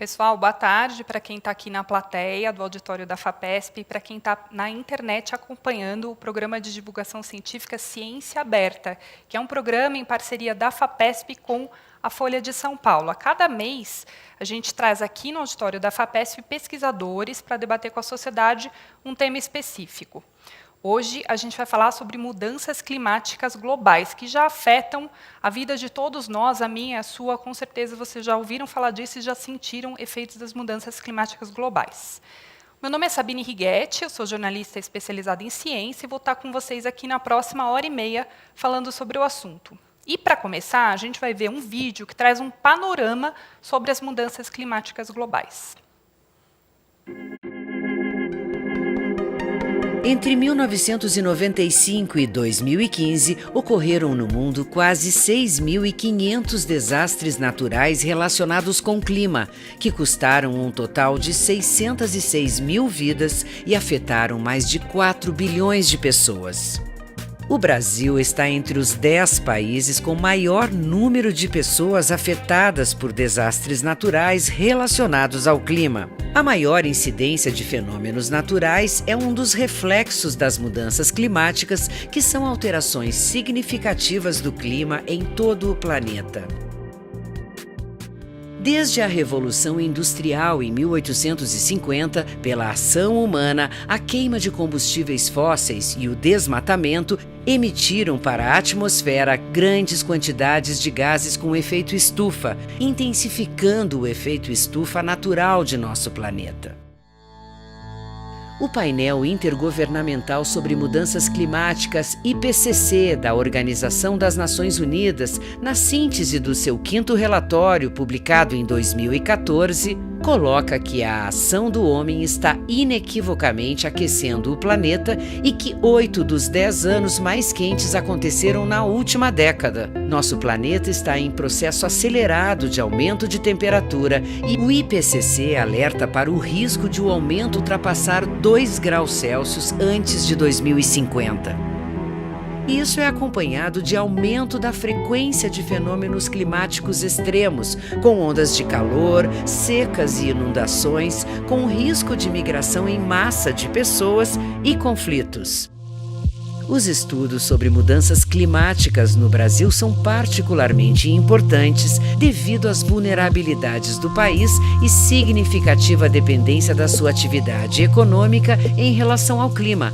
Pessoal, boa tarde para quem está aqui na plateia do auditório da FAPESP e para quem está na internet acompanhando o programa de divulgação científica Ciência Aberta, que é um programa em parceria da FAPESP com a Folha de São Paulo. A cada mês, a gente traz aqui no auditório da FAPESP pesquisadores para debater com a sociedade um tema específico. Hoje, a gente vai falar sobre mudanças climáticas globais, que já afetam a vida de todos nós, a minha, a sua. Com certeza, vocês já ouviram falar disso e já sentiram efeitos das mudanças climáticas globais. Meu nome é Sabine Righetti, eu sou jornalista especializada em ciência e vou estar com vocês aqui na próxima hora e meia falando sobre o assunto. E, para começar, a gente vai ver um vídeo que traz um panorama sobre as mudanças climáticas globais. Entre 1995 e 2015, ocorreram no mundo quase 6.500 desastres naturais relacionados com o clima, que custaram um total de 606 mil vidas e afetaram mais de 4 bilhões de pessoas. O Brasil está entre os 10 países com maior número de pessoas afetadas por desastres naturais relacionados ao clima. A maior incidência de fenômenos naturais é um dos reflexos das mudanças climáticas, que são alterações significativas do clima em todo o planeta. Desde a Revolução Industrial em 1850, pela ação humana, a queima de combustíveis fósseis e o desmatamento emitiram para a atmosfera grandes quantidades de gases com efeito estufa, intensificando o efeito estufa natural de nosso planeta. O painel intergovernamental sobre mudanças climáticas, IPCC, da Organização das Nações Unidas, na síntese do seu 5º relatório, publicado em 2014, coloca que a ação do homem está inequivocamente aquecendo o planeta e que 8 dos 10 anos mais quentes aconteceram na última década. Nosso planeta está em processo acelerado de aumento de temperatura e o IPCC alerta para o risco de o aumento ultrapassar 2 graus Celsius antes de 2050. Isso é acompanhado de aumento da frequência de fenômenos climáticos extremos, com ondas de calor, secas e inundações, com risco de migração em massa de pessoas e conflitos. Os estudos sobre mudanças climáticas no Brasil são particularmente importantes devido às vulnerabilidades do país e significativa dependência da sua atividade econômica em relação ao clima.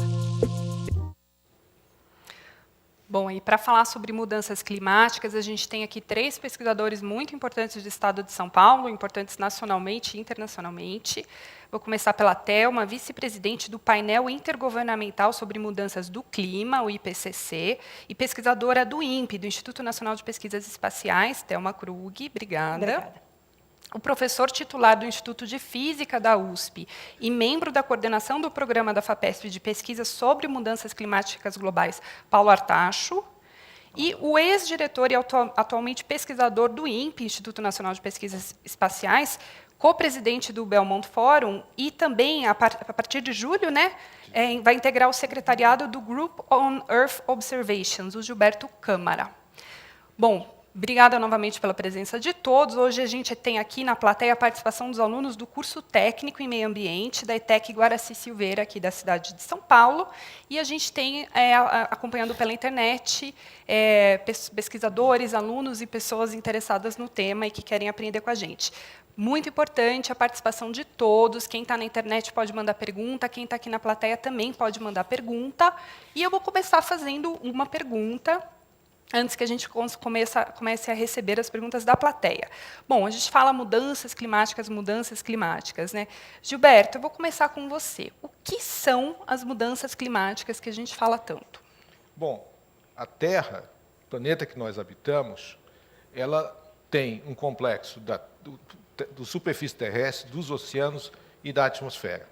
Bom, e para falar sobre mudanças climáticas, a gente tem aqui 3 pesquisadores muito importantes do estado de São Paulo, importantes nacionalmente e internacionalmente. Vou começar pela Thelma, vice-presidente do painel intergovernamental sobre mudanças do clima, o IPCC, e pesquisadora do INPE, do Instituto Nacional de Pesquisas Espaciais, Thelma Krug. Obrigada. Obrigada. O professor titular do Instituto de Física da USP e membro da coordenação do programa da FAPESP de pesquisa sobre mudanças climáticas globais, Paulo Artacho, e o ex-diretor e atualmente pesquisador do INPE, Instituto Nacional de Pesquisas Espaciais, co-presidente do Belmont Forum, e também, a partir de julho, vai integrar o secretariado do Group on Earth Observations, o Gilberto Câmara. Bom, obrigada novamente pela presença de todos. Hoje a gente tem aqui na plateia a participação dos alunos do curso técnico em meio ambiente da ETEC Guaraci Silveira, aqui da cidade de São Paulo, e a gente tem, acompanhando pela internet, pesquisadores, alunos e pessoas interessadas no tema e que querem aprender com a gente. Muito importante a participação de todos. Quem está na internet pode mandar pergunta, quem está aqui na plateia também pode mandar pergunta. E eu vou começar fazendo uma pergunta, antes que a gente comece a receber as perguntas da plateia. Bom, a gente fala mudanças climáticas, né? Gilberto, eu vou começar com você. O que são as mudanças climáticas que a gente fala tanto? Bom, a Terra, o planeta que nós habitamos, ela tem um complexo do superfície terrestre, dos oceanos e da atmosfera.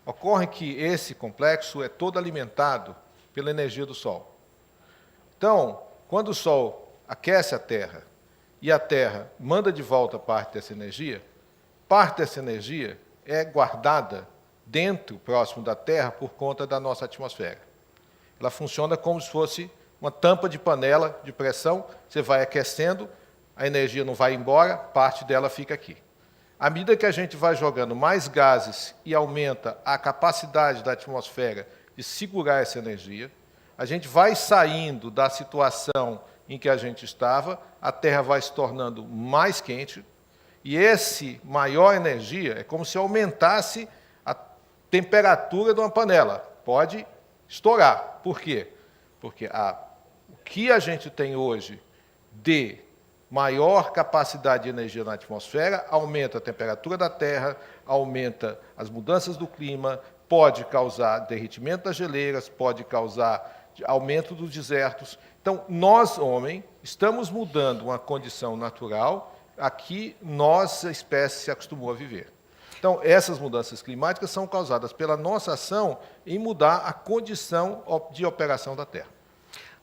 Ocorre que esse complexo é todo alimentado pela energia do Sol. Então, quando o Sol aquece a Terra e a Terra manda de volta parte dessa energia é guardada dentro, próximo da Terra, por conta da nossa atmosfera. Ela funciona como se fosse uma tampa de panela de pressão, você vai aquecendo, a energia não vai embora, parte dela fica aqui. À medida que a gente vai jogando mais gases e aumenta a capacidade da atmosfera de segurar essa energia, a gente vai saindo da situação em que a gente estava, a Terra vai se tornando mais quente, e esse maior energia é como se aumentasse a temperatura de uma panela. Pode estourar. Por quê? Porque o que a gente tem hoje de maior capacidade de energia na atmosfera aumenta a temperatura da Terra, aumenta as mudanças do clima, pode causar derretimento das geleiras, pode causar aumento dos desertos. Então, nós, homem, estamos mudando uma condição natural a que nossa espécie se acostumou a viver. Então, essas mudanças climáticas são causadas pela nossa ação em mudar a condição de operação da Terra.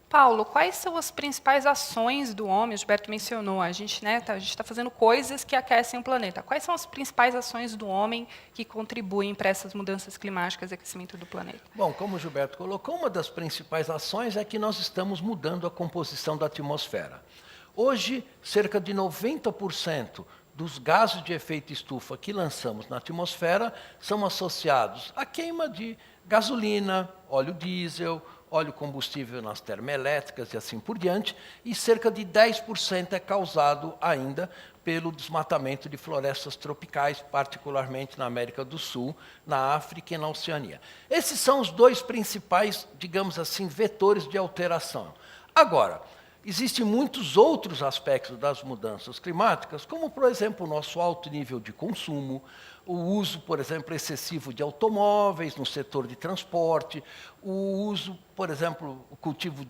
Paulo, quais são as principais ações do homem? O Gilberto mencionou, a gente está fazendo coisas que aquecem o planeta. Quais são as principais ações do homem que contribuem para essas mudanças climáticas e aquecimento do planeta? Bom, como o Gilberto colocou, uma das principais ações é que nós estamos mudando a composição da atmosfera. Hoje, cerca de 90% dos gases de efeito estufa que lançamos na atmosfera são associados à queima de gasolina, óleo diesel, óleo combustível nas termoelétricas e assim por diante, e cerca de 10% é causado ainda pelo desmatamento de florestas tropicais, particularmente na América do Sul, na África e na Oceania. Esses são os dois principais, digamos assim, vetores de alteração. Agora, existem muitos outros aspectos das mudanças climáticas, como, por exemplo, o nosso alto nível de consumo, o uso, por exemplo, excessivo de automóveis no setor de transporte, o uso, por exemplo, o cultivo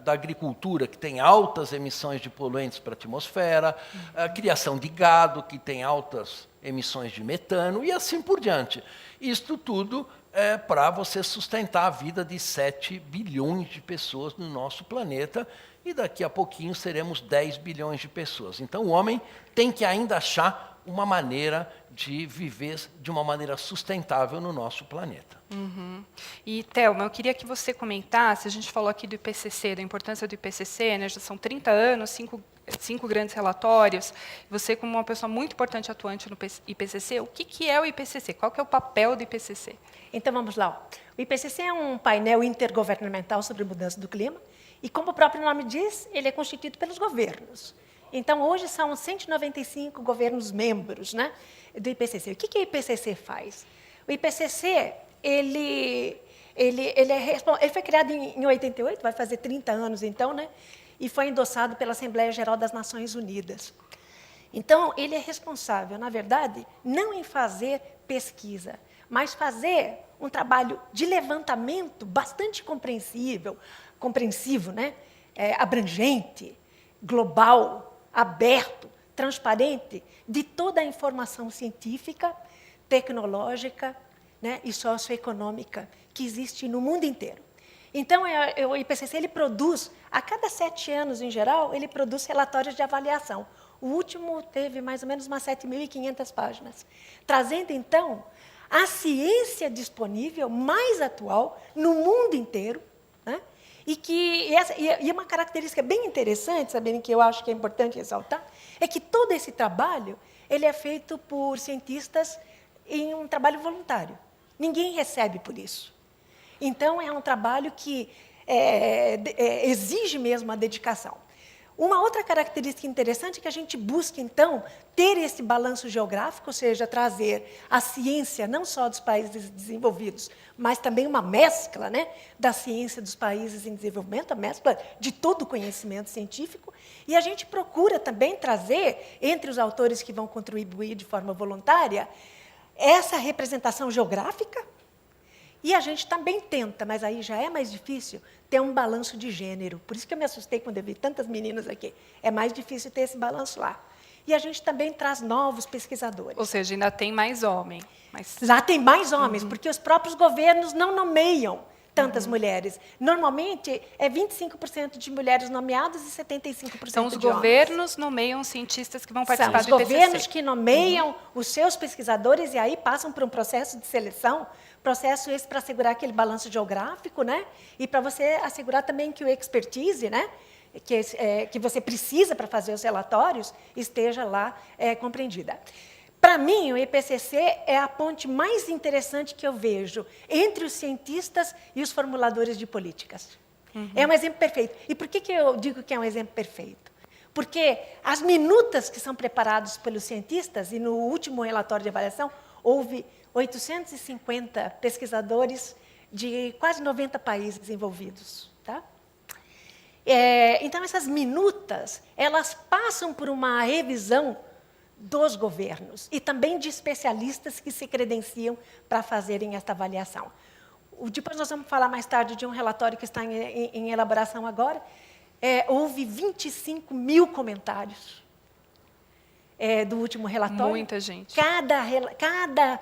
da agricultura, que tem altas emissões de poluentes para a atmosfera, a criação de gado, que tem altas emissões de metano, e assim por diante. Isto tudo é para você sustentar a vida de 7 bilhões de pessoas no nosso planeta, e daqui a pouquinho seremos 10 bilhões de pessoas. Então, o homem tem que ainda achar uma maneira de viver de uma maneira sustentável no nosso planeta. Uhum. E, Thelma, eu queria que você comentasse, a gente falou aqui do IPCC, da importância do IPCC, né, já são 30 anos, cinco grandes relatórios. Você, como uma pessoa muito importante atuante no IPCC, o que é o IPCC? Qual que é o papel do IPCC? Então, vamos lá. O IPCC é um painel intergovernamental sobre mudança do clima, e, como o próprio nome diz, ele é constituído pelos governos. Então, hoje são 195 governos membros, né, do IPCC. O que o IPCC faz? O IPCC, ele foi criado em 88, vai fazer 30 anos, então, né, e foi endossado pela Assembleia Geral das Nações Unidas. Então, ele é responsável, na verdade, não em fazer pesquisa, mas fazer um trabalho de levantamento bastante compreensivo, né, abrangente, global, aberto, transparente, de toda a informação científica, tecnológica, né, e socioeconômica que existe no mundo inteiro. Então, o IPCC ele produz, a cada 7 anos, em geral, ele produz relatórios de avaliação. O último teve mais ou menos umas 7.500 páginas, trazendo, então, a ciência disponível mais atual no mundo inteiro, né? E uma característica bem interessante, sabendo que eu acho que é importante ressaltar, é que todo esse trabalho ele é feito por cientistas em um trabalho voluntário. Ninguém recebe por isso. Então, é um trabalho que exige mesmo a dedicação. Uma outra característica interessante é que a gente busca, então, ter esse balanço geográfico, ou seja, trazer a ciência não só dos países desenvolvidos, mas também uma mescla, né, da ciência dos países em desenvolvimento, a mescla de todo o conhecimento científico, e a gente procura também trazer, entre os autores que vão contribuir de forma voluntária, essa representação geográfica. E a gente também tenta, mas aí já é mais difícil, ter um balanço de gênero. Por isso que eu me assustei quando eu vi tantas meninas aqui. É mais difícil ter esse balanço lá. E a gente também traz novos pesquisadores. Ou seja, ainda tem mais homem. Mas... Lá tem mais homens, porque os próprios governos não nomeiam tantas mulheres. Normalmente, é 25% de mulheres nomeadas e 75% de homens. Então, os governos nomeiam cientistas que vão participar do IPCC. São os governos que nomeiam os seus pesquisadores e aí passam por um processo de seleção, processo esse para assegurar aquele balanço geográfico, né? E para você assegurar também que o expertise, né, que você precisa para fazer os relatórios esteja lá compreendida. Para mim, o IPCC é a ponte mais interessante que eu vejo entre os cientistas e os formuladores de políticas. É um exemplo perfeito. E por que eu digo que é um exemplo perfeito? Porque as minutas que são preparadas pelos cientistas, e no último relatório de avaliação, houve 850 pesquisadores de quase 90 países envolvidos. Tá? Então, essas minutas, elas passam por uma revisão dos governos e também de especialistas que se credenciam para fazerem esta avaliação. Depois nós vamos falar mais tarde de um relatório que está em elaboração agora. Houve 25 mil comentários do último relatório. Muita gente. Cada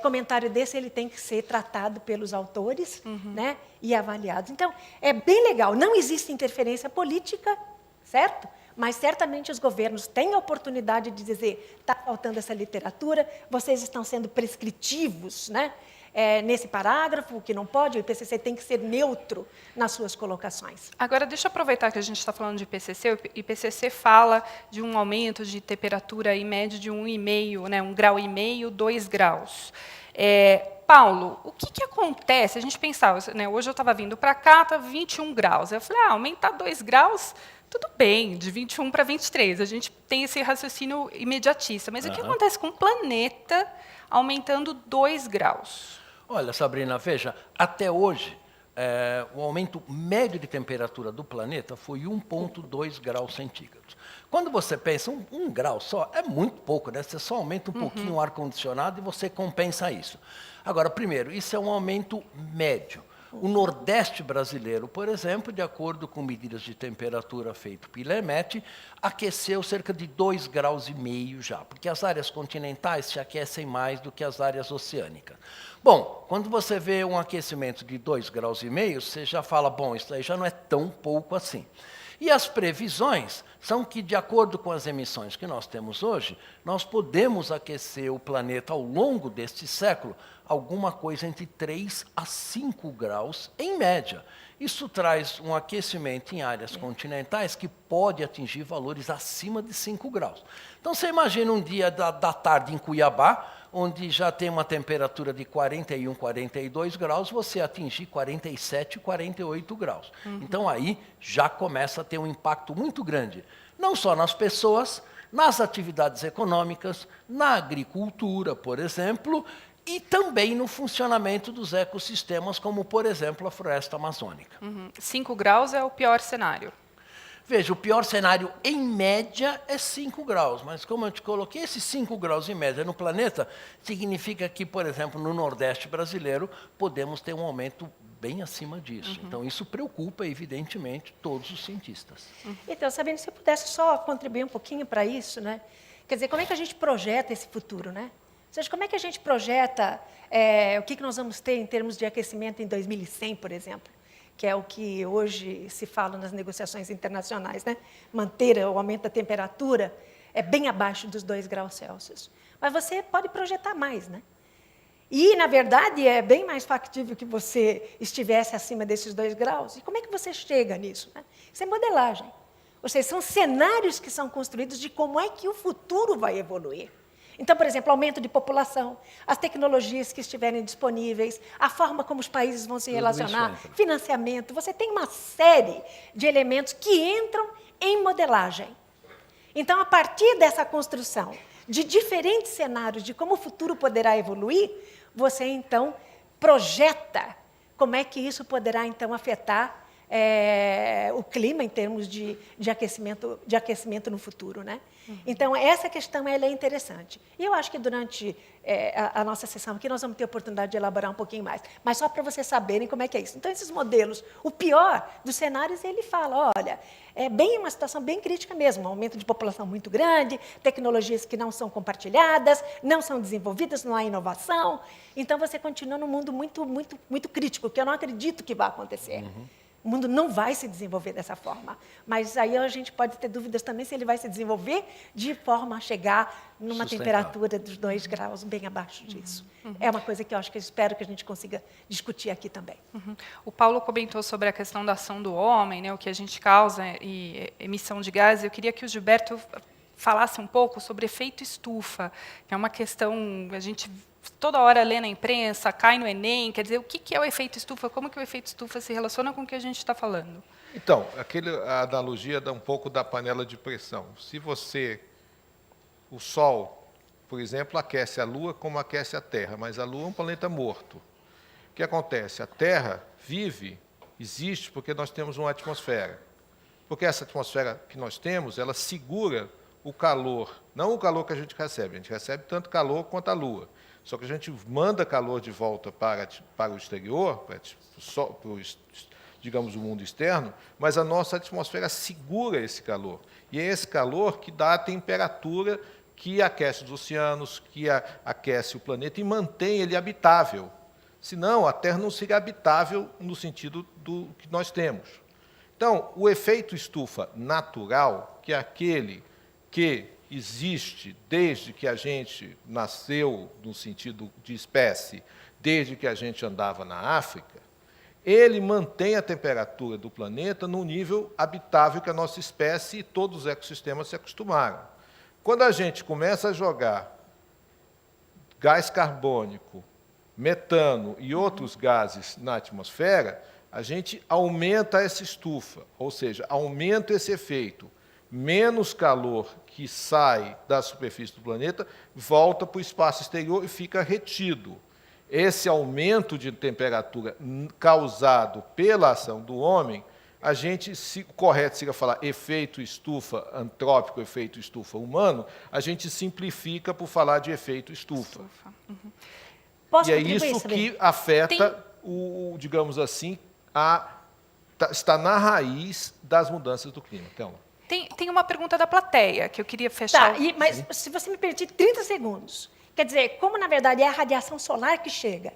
comentário desse ele tem que ser tratado pelos autores, né, e avaliado. Então, é bem legal. Não existe interferência política, certo? Mas, certamente, os governos têm a oportunidade de dizer está faltando essa literatura, vocês estão sendo prescritivos, né, nesse parágrafo, o que não pode, o IPCC tem que ser neutro nas suas colocações. Agora, deixa eu aproveitar que a gente está falando de IPCC. O IPCC fala de um aumento de temperatura em média de 1,5, né, 1,5 grau, 2 graus. Paulo, o que acontece? A gente pensava, né, hoje eu estava vindo para cá, está 21 graus. Eu falei, aumentar 2 graus, tudo bem, de 21 para 23. A gente tem esse raciocínio imediatista. Mas o que acontece com o planeta aumentando 2 graus? Olha, Sabrina, veja, até hoje, o aumento médio de temperatura do planeta foi 1,2 graus centígrados. Quando você pensa, um grau só, é muito pouco, né? Você só aumenta um pouquinho o ar-condicionado e você compensa isso. Agora, primeiro, isso é um aumento médio. O Nordeste brasileiro, por exemplo, de acordo com medidas de temperatura feitas pela EMET, aqueceu cerca de 2,5 graus já, porque as áreas continentais se aquecem mais do que as áreas oceânicas. Bom, quando você vê um aquecimento de 2,5 graus, você já fala, bom, isso aí já não é tão pouco assim. E as previsões são que, de acordo com as emissões que nós temos hoje, nós podemos aquecer o planeta ao longo deste século alguma coisa entre 3 a 5 graus, em média. Isso traz um aquecimento em áreas continentais que pode atingir valores acima de 5 graus. Então, você imagina um dia da tarde em Cuiabá, onde já tem uma temperatura de 41, 42 graus, você atingir 47, 48 graus. Então, aí já começa a ter um impacto muito grande, não só nas pessoas, nas atividades econômicas, na agricultura, por exemplo, e também no funcionamento dos ecossistemas, como, por exemplo, a floresta amazônica. 5 graus é o pior cenário. Veja, o pior cenário, em média, é 5 graus. Mas, como eu te coloquei, esses 5 graus em média no planeta significa que, por exemplo, no Nordeste brasileiro, podemos ter um aumento bem acima disso. Então, isso preocupa, evidentemente, todos os cientistas. Então, Sabrina, se eu pudesse só contribuir um pouquinho para isso, né? Quer dizer, como é que a gente projeta esse futuro, né? Ou seja, como é que a gente projeta o que nós vamos ter em termos de aquecimento em 2100, por exemplo? Que é o que hoje se fala nas negociações internacionais, né? Manter o aumento da temperatura bem abaixo dos 2 graus Celsius. Mas você pode projetar mais, né? E, na verdade, é bem mais factível que você estivesse acima desses 2 graus. E como é que você chega nisso, né? Isso é modelagem. Ou seja, são cenários que são construídos de como é que o futuro vai evoluir. Então, por exemplo, aumento de população, as tecnologias que estiverem disponíveis, a forma como os países vão se relacionar, financiamento. Você tem uma série de elementos que entram em modelagem. Então, a partir dessa construção de diferentes cenários de como o futuro poderá evoluir, você, então, projeta como é que isso poderá, então, afetar o clima em termos de aquecimento no futuro, né? Então, essa questão ela é interessante. E eu acho que durante a nossa sessão aqui nós vamos ter a oportunidade de elaborar um pouquinho mais. Mas só para vocês saberem como é que é isso. Então, esses modelos, o pior dos cenários, ele fala, olha, é bem uma situação bem crítica mesmo, um aumento de população muito grande, tecnologias que não são compartilhadas, não são desenvolvidas, não há inovação. Então, você continua num mundo muito, muito, muito crítico, que eu não acredito que vai acontecer. O mundo não vai se desenvolver dessa forma. Mas aí a gente pode ter dúvidas também se ele vai se desenvolver de forma a chegar numa temperatura dos 2 graus bem abaixo disso. É uma coisa que eu acho que eu espero que a gente consiga discutir aqui também. O Paulo comentou sobre a questão da ação do homem, né, o que a gente causa e emissão de gases. Eu queria que o Gilberto falasse um pouco sobre efeito estufa, que é uma questão, a gente toda hora lê na imprensa, cai no Enem, quer dizer, o que é o efeito estufa, como que o efeito estufa se relaciona com o que a gente está falando? Então, a analogia dá um pouco da panela de pressão. Se o Sol, por exemplo, aquece a Lua como aquece a Terra, mas a Lua é um planeta morto. O que acontece? A Terra existe porque nós temos uma atmosfera. Porque essa atmosfera que nós temos, ela segura o calor, não o calor que a gente recebe tanto calor quanto a Lua. Só que a gente manda calor de volta para o exterior, digamos, o mundo externo, mas a nossa atmosfera segura esse calor. E é esse calor que dá a temperatura que aquece os oceanos, que aquece o planeta e mantém ele habitável. Senão, a Terra não seria habitável no sentido do que nós temos. Então, o efeito estufa natural, que é aquele que existe desde que a gente nasceu, no sentido de espécie, desde que a gente andava na África, ele mantém a temperatura do planeta num nível habitável que a nossa espécie e todos os ecossistemas se acostumaram. Quando a gente começa a jogar gás carbônico, metano e outros gases na atmosfera, a gente aumenta essa estufa, ou seja, aumenta esse efeito. Menos calor que sai da superfície do planeta volta para o espaço exterior e fica retido. Esse aumento de temperatura causado pela ação do homem, a gente, se o correto seria falar efeito estufa antrópico, efeito estufa humano, a gente simplifica por falar de efeito estufa. Posso E é contribuir, isso Sabrina? que afeta, digamos assim, está na raiz das mudanças do clima. Então, Tem uma pergunta da plateia que eu queria fechar. Tá, mas se você me permitir 30 segundos. Quer dizer, como na verdade é a radiação solar que chega,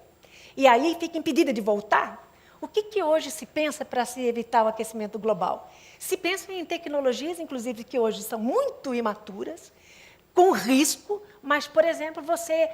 e aí fica impedida de voltar, o que hoje se pensa para se evitar o aquecimento global? Se pensa em tecnologias, inclusive, que hoje são muito imaturas, com risco, mas, por exemplo, você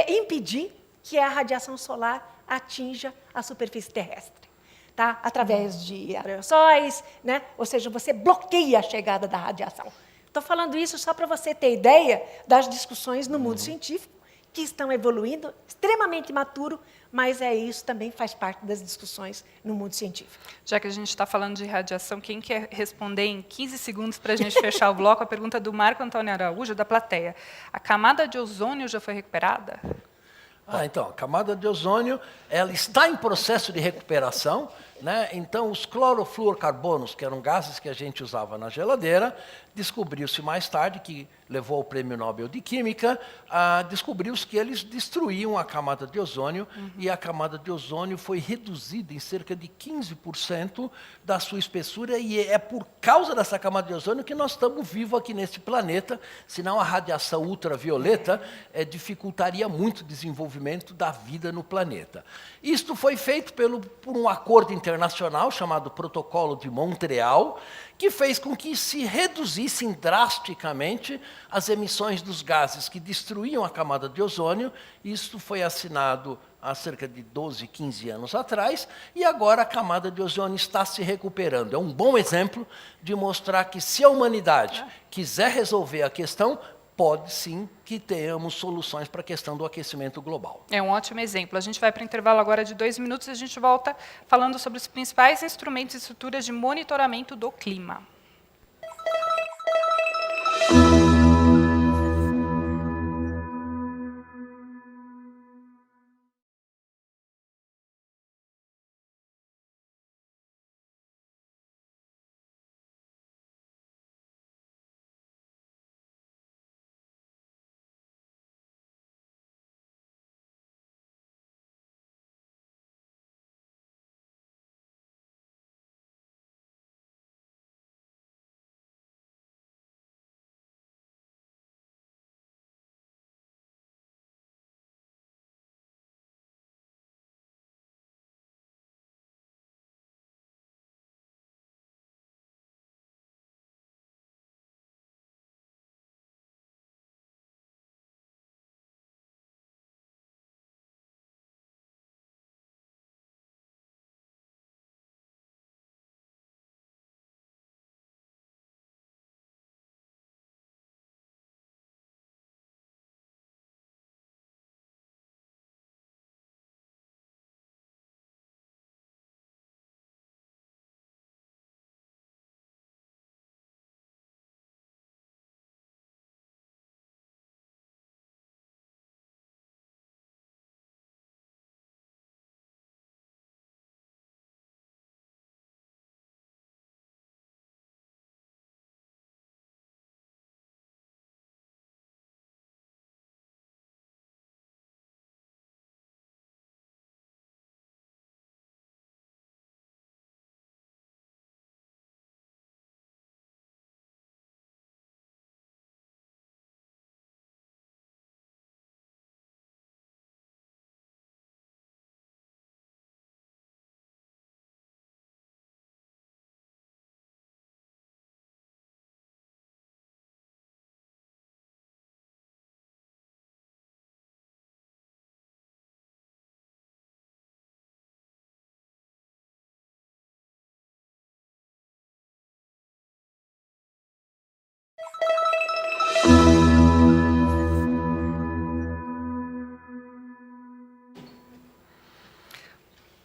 impedir que a radiação solar atinja a superfície terrestre. Tá? Através de aerossóis, né? Ou seja, você bloqueia a chegada da radiação. Estou falando isso só para você ter ideia das discussões no mundo científico, que estão evoluindo, extremamente imaturo, mas isso também faz parte das discussões no mundo científico. Já que a gente está falando de radiação, quem quer responder em 15 segundos para a gente fechar o bloco, a pergunta do Marco Antônio Araújo, da plateia. A camada de ozônio já foi recuperada? Então, a camada de ozônio ela está em processo de recuperação, né? Então, os clorofluorcarbonos, que eram gases que a gente usava na geladeira, descobriu-se mais tarde, que levou ao Prêmio Nobel de Química, descobriu-se que eles destruíam a camada de ozônio, e a camada de ozônio foi reduzida em cerca de 15% da sua espessura, e é por causa dessa camada de ozônio que nós estamos vivos aqui neste planeta, senão a radiação ultravioleta dificultaria muito o desenvolvimento da vida no planeta. Isto foi feito por um acordo internacional chamado Protocolo de Montreal, que fez com que se reduzissem drasticamente as emissões dos gases que destruíam a camada de ozônio. Isso foi assinado há cerca de 12, 15 anos atrás, e agora a camada de ozônio está se recuperando. É um bom exemplo de mostrar que, se a humanidade quiser resolver a questão, pode sim que tenhamos soluções para a questão do aquecimento global. É um ótimo exemplo. A gente vai para o intervalo agora de 2 minutos e a gente volta falando sobre os principais instrumentos e estruturas de monitoramento do clima.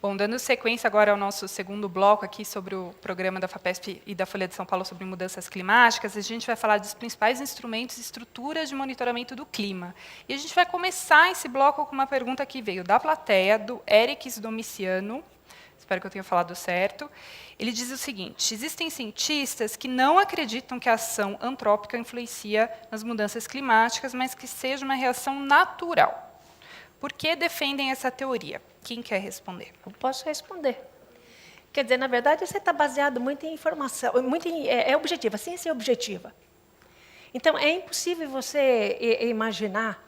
Bom, dando sequência agora ao nosso segundo bloco aqui sobre o programa da FAPESP e da Folha de São Paulo sobre mudanças climáticas, a gente vai falar dos principais instrumentos e estruturas de monitoramento do clima. E a gente vai começar esse bloco com uma pergunta que veio da plateia, do Eric Domiciano. Espero que eu tenha falado certo. Ele diz o seguinte: existem cientistas que não acreditam que a ação antrópica influencia nas mudanças climáticas, mas que seja uma reação natural. Por que defendem essa teoria? Quem quer responder? Eu posso responder. Quer dizer, na verdade, você está baseado muito em informação, é objetiva, a ciência é objetiva. Então, é impossível você imaginar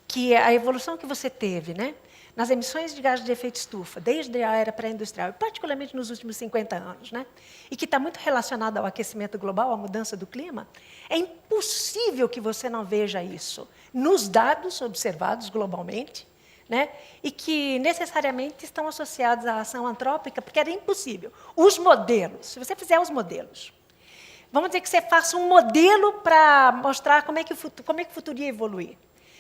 que a evolução que você teve, né, nas emissões de gases de efeito estufa, desde a era pré-industrial, particularmente nos últimos 50 anos, né, e que está muito relacionada ao aquecimento global, à mudança do clima, é impossível que você não veja isso nos dados observados globalmente, né, e que necessariamente estão associados à ação antrópica, porque era impossível. Os modelos, se você fizer os modelos, vamos dizer que você faça um modelo para mostrar como é que o futuro ia evoluir,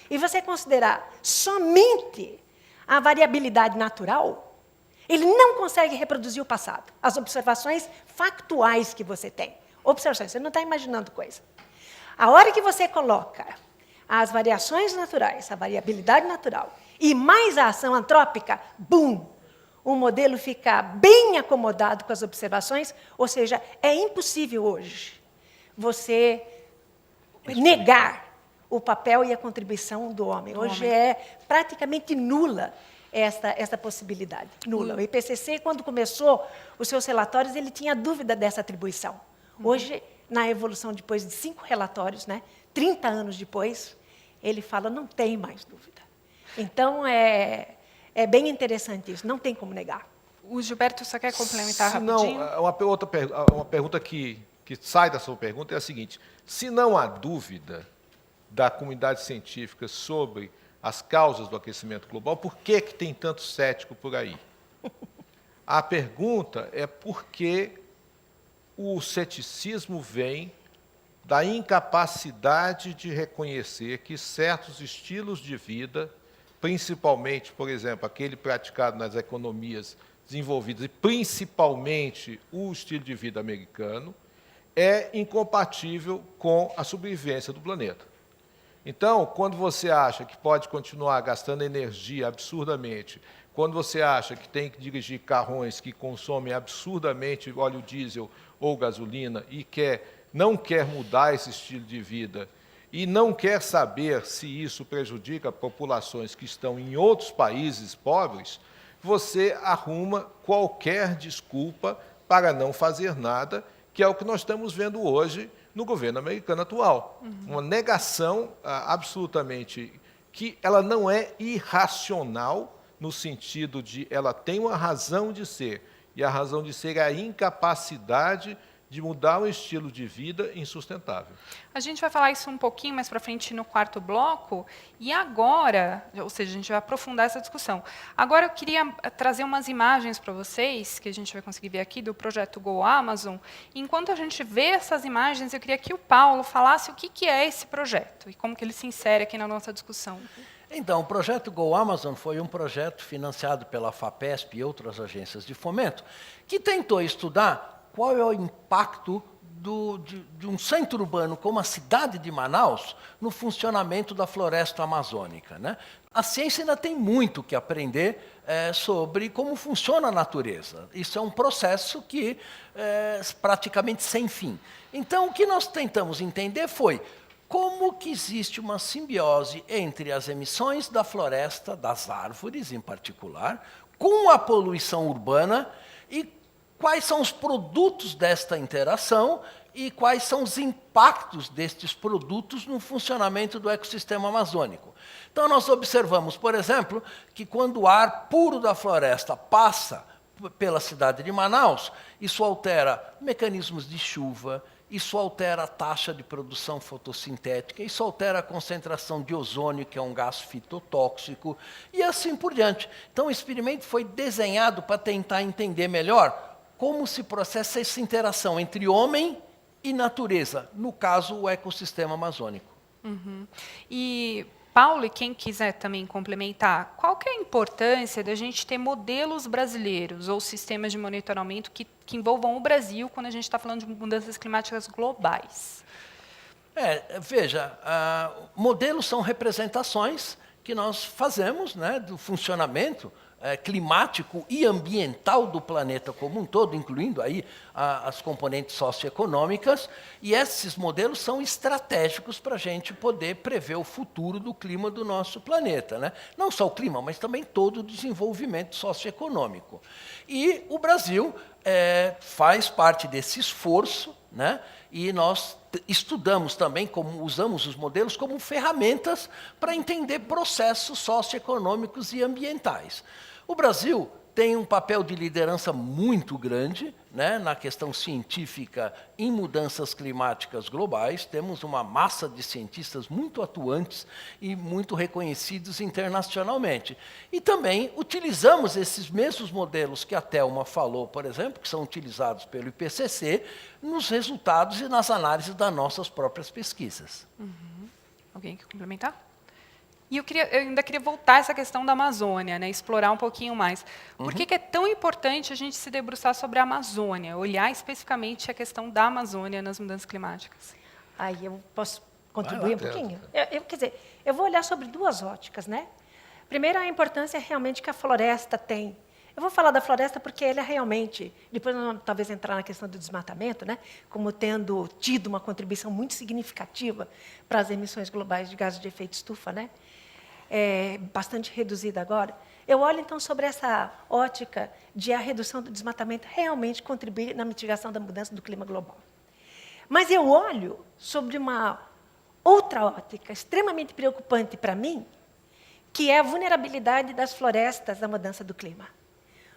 e você considerar somente a variabilidade natural, ele não consegue reproduzir o passado, as observações factuais que você tem. Observações, você não está imaginando coisa. A hora que você coloca as variações naturais, a variabilidade natural, e mais a ação antrópica, bum! O modelo fica bem acomodado com as observações, ou seja, é impossível hoje você negar o papel e a contribuição do homem. Hoje é praticamente nula esta possibilidade. Nula. O IPCC, quando começou os seus relatórios, ele tinha dúvida dessa atribuição. Hoje, na evolução, depois de 5 relatórios, né, 30 anos depois, ele fala, não tem mais dúvida. Então, é bem interessante isso, não tem como negar. O Gilberto só quer complementar rapidinho? Não, uma pergunta que sai da sua pergunta é a seguinte: se não há dúvida da comunidade científica sobre as causas do aquecimento global, por que tem tanto cético por aí? A pergunta é por que o ceticismo vem da incapacidade de reconhecer que certos estilos de vida, principalmente, por exemplo, aquele praticado nas economias desenvolvidas, e principalmente o estilo de vida americano, é incompatível com a sobrevivência do planeta. Então, quando você acha que pode continuar gastando energia absurdamente, quando você acha que tem que dirigir carrões que consomem absurdamente óleo diesel ou gasolina e não quer mudar esse estilo de vida e não quer saber se isso prejudica populações que estão em outros países pobres, você arruma qualquer desculpa para não fazer nada, que é o que nós estamos vendo hoje no governo americano atual. Uma negação absolutamente que ela não é irracional, no sentido de ela tem uma razão de ser, e a razão de ser é a incapacidade de mudar um estilo de vida insustentável. A gente vai falar isso um pouquinho mais para frente no quarto bloco, e agora, ou seja, a gente vai aprofundar essa discussão. Agora eu queria trazer umas imagens para vocês, que a gente vai conseguir ver aqui, do projeto Go Amazon. Enquanto a gente vê essas imagens, eu queria que o Paulo falasse o que é esse projeto, e como que ele se insere aqui na nossa discussão. Então, o projeto Go Amazon foi um projeto financiado pela FAPESP e outras agências de fomento, que tentou estudar qual é o impacto de um centro urbano como a cidade de Manaus no funcionamento da floresta amazônica, né? A ciência ainda tem muito que aprender sobre como funciona a natureza. Isso é um processo que é praticamente sem fim. Então, o que nós tentamos entender foi como que existe uma simbiose entre as emissões da floresta, das árvores em particular, com a poluição urbana e quais são os produtos desta interação e quais são os impactos destes produtos no funcionamento do ecossistema amazônico. Então, nós observamos, por exemplo, que quando o ar puro da floresta passa pela cidade de Manaus, isso altera mecanismos de chuva, isso altera a taxa de produção fotossintética, isso altera a concentração de ozônio, que é um gás fitotóxico, e assim por diante. Então, o experimento foi desenhado para tentar entender melhor como se processa essa interação entre homem e natureza, no caso, o ecossistema amazônico. E Paulo, e quem quiser também complementar, qual que é a importância da gente ter modelos brasileiros ou sistemas de monitoramento que envolvam o Brasil quando a gente está falando de mudanças climáticas globais? Veja, modelos são representações que nós fazemos, né, do funcionamento climático e ambiental do planeta como um todo, incluindo aí as componentes socioeconômicas, e esses modelos são estratégicos para a gente poder prever o futuro do clima do nosso planeta, né? Não só o clima, mas também todo o desenvolvimento socioeconômico. E o Brasil faz parte desse esforço, né? E nós estudamos também, usamos os modelos como ferramentas para entender processos socioeconômicos e ambientais. O Brasil tem um papel de liderança muito grande, né, na questão científica em mudanças climáticas globais. Temos uma massa de cientistas muito atuantes e muito reconhecidos internacionalmente. E também utilizamos esses mesmos modelos que a Thelma falou, por exemplo, que são utilizados pelo IPCC, nos resultados e nas análises das nossas próprias pesquisas. Alguém quer complementar? E eu ainda queria voltar a essa questão da Amazônia, né, explorar um pouquinho mais. Por que é tão importante a gente se debruçar sobre a Amazônia, olhar especificamente a questão da Amazônia nas mudanças climáticas? Aí eu posso contribuir um pouquinho? Quer dizer, eu vou olhar sobre duas óticas, né? Primeiro, a importância realmente que a floresta tem. Eu vou falar da floresta porque ela realmente, depois nós vamos talvez entrar na questão do desmatamento, né, como tendo tido uma contribuição muito significativa para as emissões globais de gases de efeito estufa, né? Bastante reduzida agora. Eu olho, então, sobre essa ótica de a redução do desmatamento realmente contribuir na mitigação da mudança do clima global. Mas eu olho sobre uma outra ótica extremamente preocupante para mim, que é a vulnerabilidade das florestas à mudança do clima.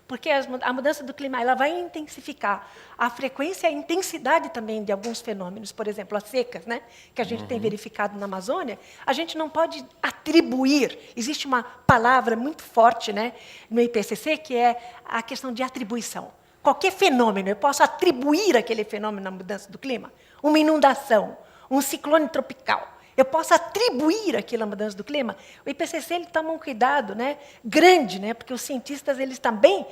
Porque a mudança do clima ela vai intensificar a frequência e a intensidade também de alguns fenômenos, por exemplo, as secas, né, que a gente tem verificado na Amazônia. A gente não pode atribuir, existe uma palavra muito forte, né, no IPCC, que é a questão de atribuição. Qualquer fenômeno, eu posso atribuir aquele fenômeno à mudança do clima, uma inundação, um ciclone tropical. Eu posso atribuir aquilo à mudança do clima. O IPCC ele toma um cuidado, né, grande, né, porque os cientistas eles também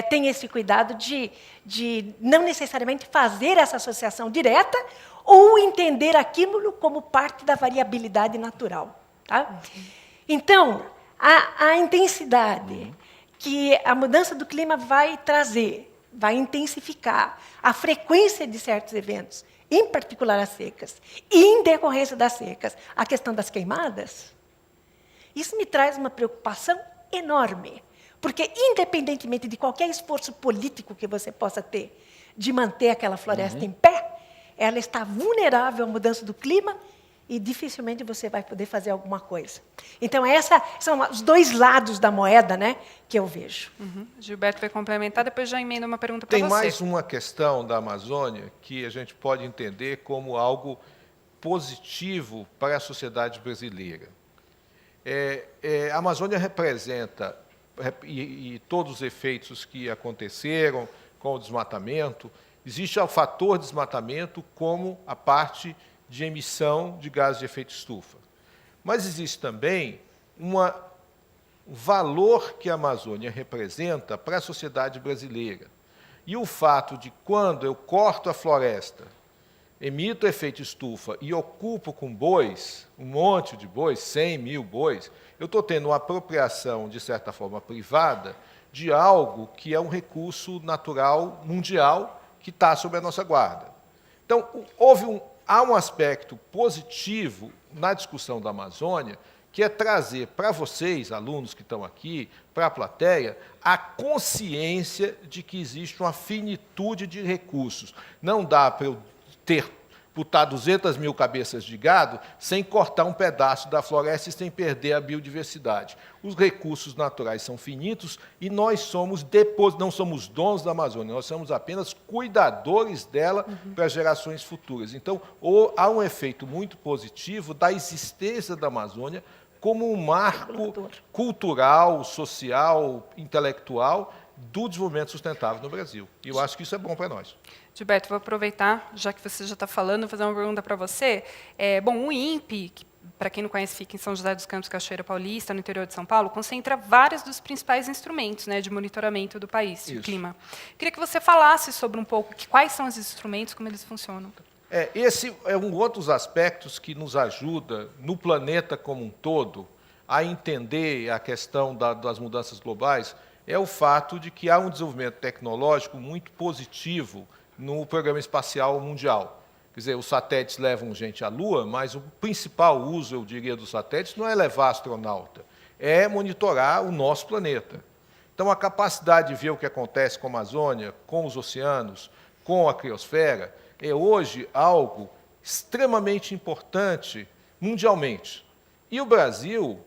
têm esse cuidado de não necessariamente fazer essa associação direta ou entender aquilo como parte da variabilidade natural. Tá? Então, a intensidade que a mudança do clima vai trazer, vai intensificar a frequência de certos eventos, em particular as secas, e em decorrência das secas, a questão das queimadas, isso me traz uma preocupação enorme, porque, independentemente de qualquer esforço político que você possa ter de manter aquela floresta em pé, ela está vulnerável à mudança do clima e dificilmente você vai poder fazer alguma coisa. Então, esses são os dois lados da moeda, né, que eu vejo. Gilberto vai complementar, depois já emenda uma pergunta para você. Tem mais uma questão da Amazônia que a gente pode entender como algo positivo para a sociedade brasileira. A Amazônia representa, e todos os efeitos que aconteceram com o desmatamento, existe o fator desmatamento como a parte de emissão de gases de efeito estufa. Mas existe também um valor que a Amazônia representa para a sociedade brasileira. E o fato de, quando eu corto a floresta, emito efeito estufa e ocupo com bois, um monte de bois, 100 mil bois, eu estou tendo uma apropriação, de certa forma, privada, de algo que é um recurso natural mundial que está sob a nossa guarda. Então, há um aspecto positivo na discussão da Amazônia, que é trazer para vocês, alunos que estão aqui, para a plateia, a consciência de que existe uma finitude de recursos. Não dá para eu botar 200 mil cabeças de gado sem cortar um pedaço da floresta e sem perder a biodiversidade. Os recursos naturais são finitos e nós não somos donos da Amazônia, nós somos apenas cuidadores dela para gerações futuras. Então, há um efeito muito positivo da existência da Amazônia como um marco cultural, social, intelectual do desenvolvimento sustentável no Brasil. E eu acho que isso é bom para nós. Gilberto, vou aproveitar, já que você já está falando, fazer uma pergunta para você. Bom, o INPE, para quem não conhece, fica em São José dos Campos, Cachoeira Paulista, no interior de São Paulo, concentra vários dos principais instrumentos, né, de monitoramento do país, do clima. Queria que você falasse sobre um pouco quais são esses instrumentos, como eles funcionam. Esse é um outro dos aspectos que nos ajuda, no planeta como um todo, a entender a questão das mudanças globais, é o fato de que há um desenvolvimento tecnológico muito positivo no Programa Espacial Mundial. Quer dizer, os satélites levam gente à Lua, mas o principal uso, eu diria, dos satélites não é levar astronauta, é monitorar o nosso planeta. Então, a capacidade de ver o que acontece com a Amazônia, com os oceanos, com a criosfera, é hoje algo extremamente importante mundialmente. E o Brasil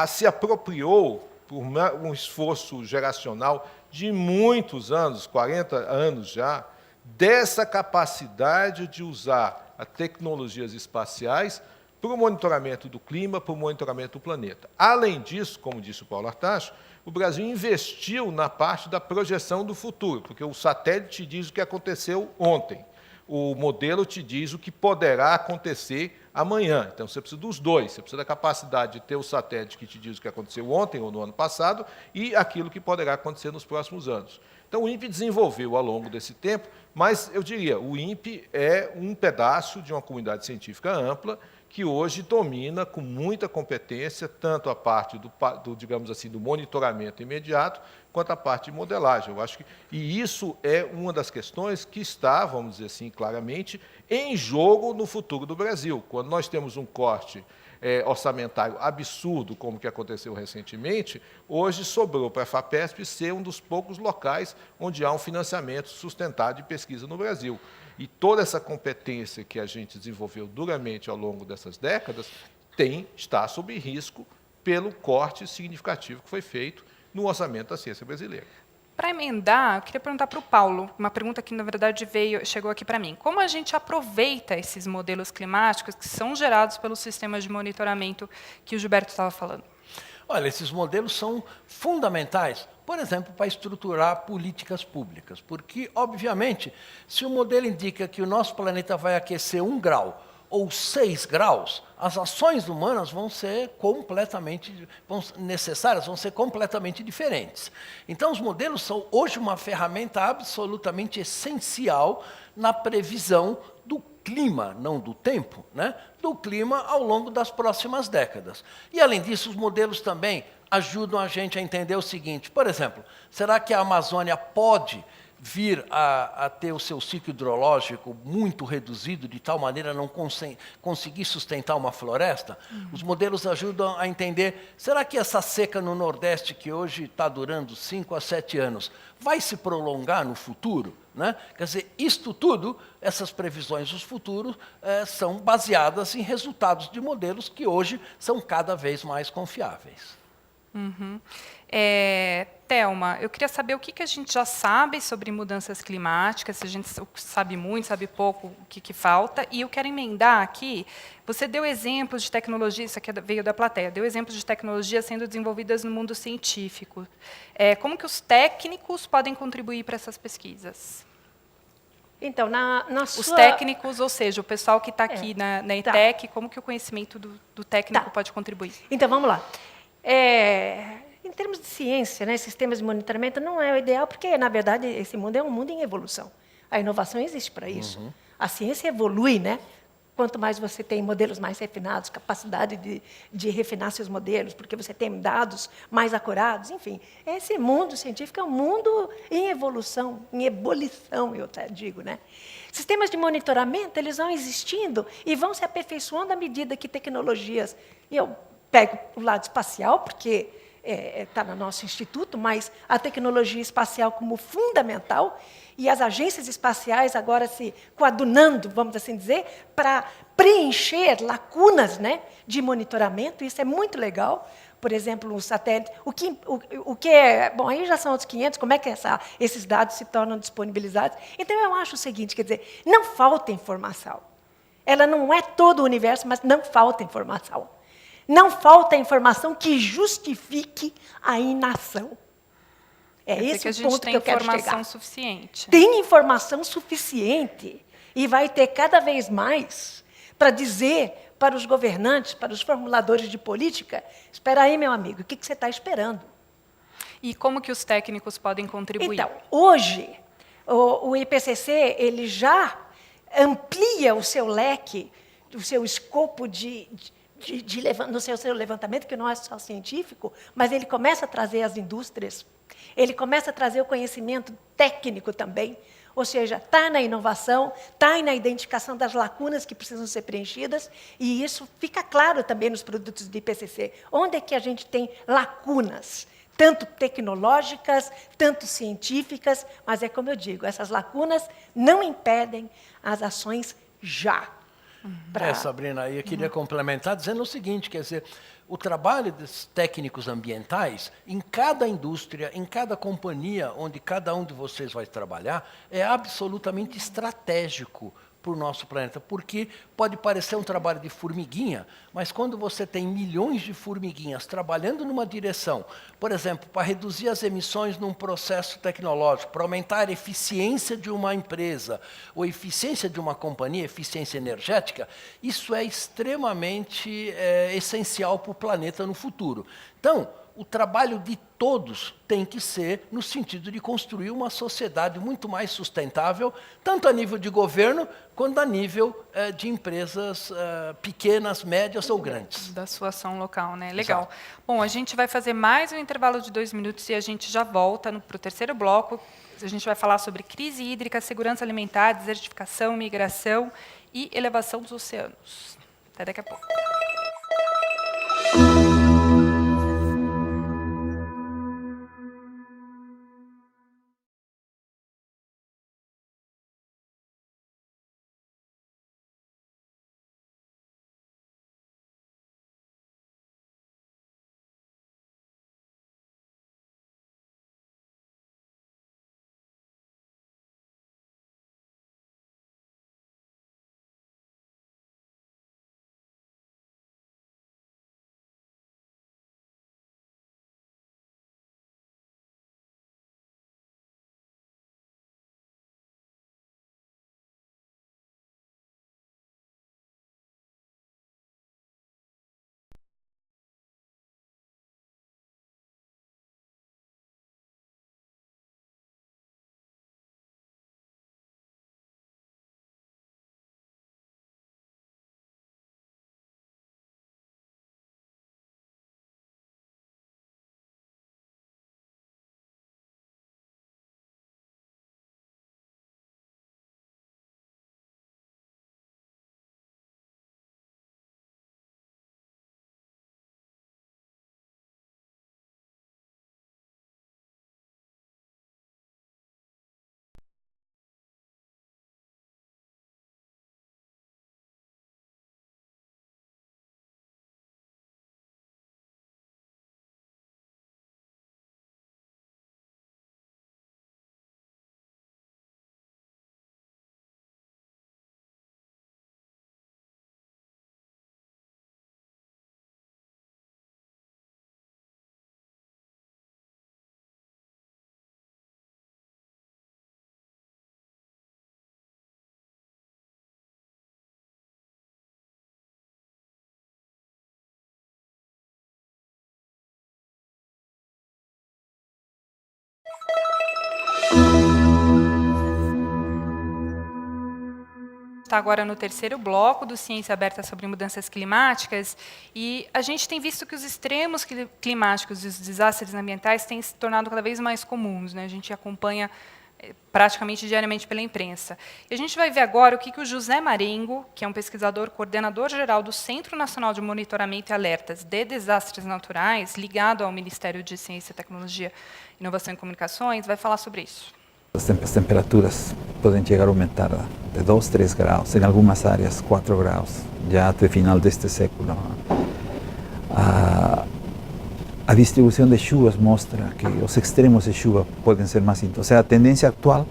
se apropriou, por um esforço geracional de muitos anos, 40 anos já, dessa capacidade de usar as tecnologias espaciais para o monitoramento do clima, para o monitoramento do planeta. Além disso, como disse o Paulo Artacho, o Brasil investiu na parte da projeção do futuro, porque o satélite te diz o que aconteceu ontem, o modelo te diz o que poderá acontecer amanhã. Então, você precisa dos dois. Você precisa da capacidade de ter o satélite que te diz o que aconteceu ontem ou no ano passado e aquilo que poderá acontecer nos próximos anos. Então, o INPE desenvolveu ao longo desse tempo, mas, eu diria, o INPE é um pedaço de uma comunidade científica ampla que hoje domina com muita competência tanto a parte digamos assim, do monitoramento imediato, quanto a parte de modelagem. Eu acho que isso é uma das questões que está, vamos dizer assim, claramente, em jogo no futuro do Brasil. Quando nós temos um corte orçamentário absurdo, como que aconteceu recentemente, hoje sobrou para a FAPESP ser um dos poucos locais onde há um financiamento sustentado de pesquisa no Brasil. E toda essa competência que a gente desenvolveu duramente ao longo dessas décadas está sob risco pelo corte significativo que foi feito no orçamento da ciência brasileira. Para emendar, eu queria perguntar para o Paulo, uma pergunta que, na verdade, chegou aqui para mim. Como a gente aproveita esses modelos climáticos que são gerados pelos sistemas de monitoramento que o Gilberto estava falando? Olha, esses modelos são fundamentais, por exemplo, para estruturar políticas públicas, porque, obviamente, se o modelo indica que o nosso planeta vai aquecer 1 grau ou 6 graus, as ações humanas vão ser necessárias, vão ser completamente diferentes. Então, os modelos são hoje uma ferramenta absolutamente essencial na previsão do clima, não do tempo, né? Do clima ao longo das próximas décadas. E, além disso, os modelos também ajudam a gente a entender o seguinte, por exemplo, será que a Amazônia pode vir a ter o seu ciclo hidrológico muito reduzido, de tal maneira a não conseguir sustentar uma floresta? Os modelos ajudam a entender, será que essa seca no Nordeste, que hoje está durando 5 a 7 anos, vai se prolongar no futuro? Né? Quer dizer, isto tudo, essas previsões dos futuros, são baseadas em resultados de modelos que hoje são cada vez mais confiáveis. Uhum. Thelma, eu queria saber o que a gente já sabe sobre mudanças climáticas, se a gente sabe muito, sabe pouco, o que falta. E eu quero emendar aqui, você deu exemplos de tecnologia, isso aqui veio da plateia, deu exemplos de tecnologias sendo desenvolvidas no mundo científico. Como que os técnicos podem contribuir para essas pesquisas? Então, Os técnicos, ou seja, o pessoal que está aqui na ETEC, como que o conhecimento do técnico pode contribuir? Então, vamos lá. Em termos de ciência, né, sistemas de monitoramento não é o ideal, porque, na verdade, esse mundo é um mundo em evolução. A inovação existe para isso. A ciência evolui, né? Quanto mais você tem modelos mais refinados, capacidade de refinar seus modelos, porque você tem dados mais acurados, enfim. Esse mundo científico é um mundo em evolução, em ebulição, eu até digo, né? Sistemas de monitoramento, eles vão existindo e vão se aperfeiçoando à medida que tecnologias... Eu pego o lado espacial, porque está no nosso instituto, mas a tecnologia espacial como fundamental, e as agências espaciais agora se coadunando, vamos assim dizer, para preencher lacunas, né, de monitoramento. Isso é muito legal. Por exemplo, o satélite... O que é... Bom, aí já são outros 500, como é que esses dados se tornam disponibilizados? Então, eu acho o seguinte, quer dizer, não falta informação. Ela não é todo o universo, mas não falta informação. Não falta informação que justifique a inação. É esse o ponto que eu quero chegar. Tem informação suficiente. Tem informação suficiente. E vai ter cada vez mais para dizer para os governantes, para os formuladores de política, espera aí, meu amigo, o que você está esperando? E como que os técnicos podem contribuir? Então, hoje, o IPCC ele já amplia o seu leque, o seu escopo no seu levantamento, que não é só científico, mas ele começa a trazer as indústrias, ele começa a trazer o conhecimento técnico também, ou seja, está na inovação, está na identificação das lacunas que precisam ser preenchidas, e isso fica claro também nos produtos do IPCC. Onde é que a gente tem lacunas? Tanto tecnológicas, tanto científicas, mas é como eu digo, essas lacunas não impedem as ações já. Sabrina, eu queria complementar dizendo o seguinte, quer dizer, o trabalho dos técnicos ambientais, em cada indústria, em cada companhia onde cada um de vocês vai trabalhar, é absolutamente estratégico para o nosso planeta, porque pode parecer um trabalho de formiguinha, mas quando você tem milhões de formiguinhas trabalhando numa direção, por exemplo, para reduzir as emissões num processo tecnológico, para aumentar a eficiência de uma empresa, ou a eficiência de uma companhia, eficiência energética, isso é extremamente essencial para o planeta no futuro. Então, o trabalho de todos tem que ser no sentido de construir uma sociedade muito mais sustentável, tanto a nível de governo, quanto a nível de empresas pequenas, médias ou grandes. Da sua ação local, né? Legal. Exato. Bom, a gente vai fazer mais um intervalo de 2 minutos e a gente já volta para o terceiro bloco. A gente vai falar sobre crise hídrica, segurança alimentar, desertificação, migração e elevação dos oceanos. Até daqui a pouco. Está agora no terceiro bloco do Ciência Aberta sobre Mudanças Climáticas, e a gente tem visto que os extremos climáticos e os desastres ambientais têm se tornado cada vez mais comuns, né? A gente acompanha praticamente diariamente pela imprensa. E a gente vai ver agora o que o José Marengo, que é um pesquisador coordenador-geral do Centro Nacional de Monitoramento e Alertas de Desastres Naturais, ligado ao Ministério de Ciência, Tecnologia, Inovação e Comunicações, vai falar sobre isso. As temperaturas podem chegar a aumentar de 2, 3 graus, em algumas áreas 4 graus, já até o final deste século. A distribuição de chuvas mostra que os extremos de chuva podem ser mais intensos. Ou seja, a tendência atual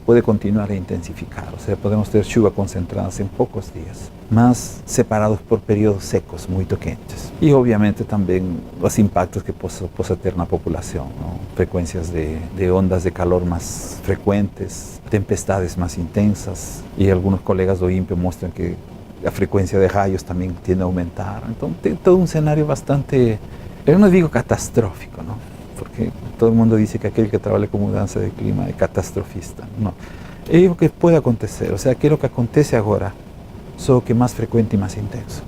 pode continuar a intensificar. Ou seja, podemos ter chuva concentradas em poucos dias, mas separados por períodos secos muito quentes. E, obviamente, também os impactos que possa ter na população, não? Frequências de ondas de calor mais frequentes, tempestades mais intensas, e alguns colegas do INPE mostram que a frequência de raios também tende a aumentar. Então tem todo um cenário bastante, eu não digo catastrófico, não? Porque todo mundo diz que aquele que trabalha com mudança de clima é catastrofista. Não. É o que pode acontecer, ou seja, aquilo que acontece agora, só que mais frequente e mais intenso.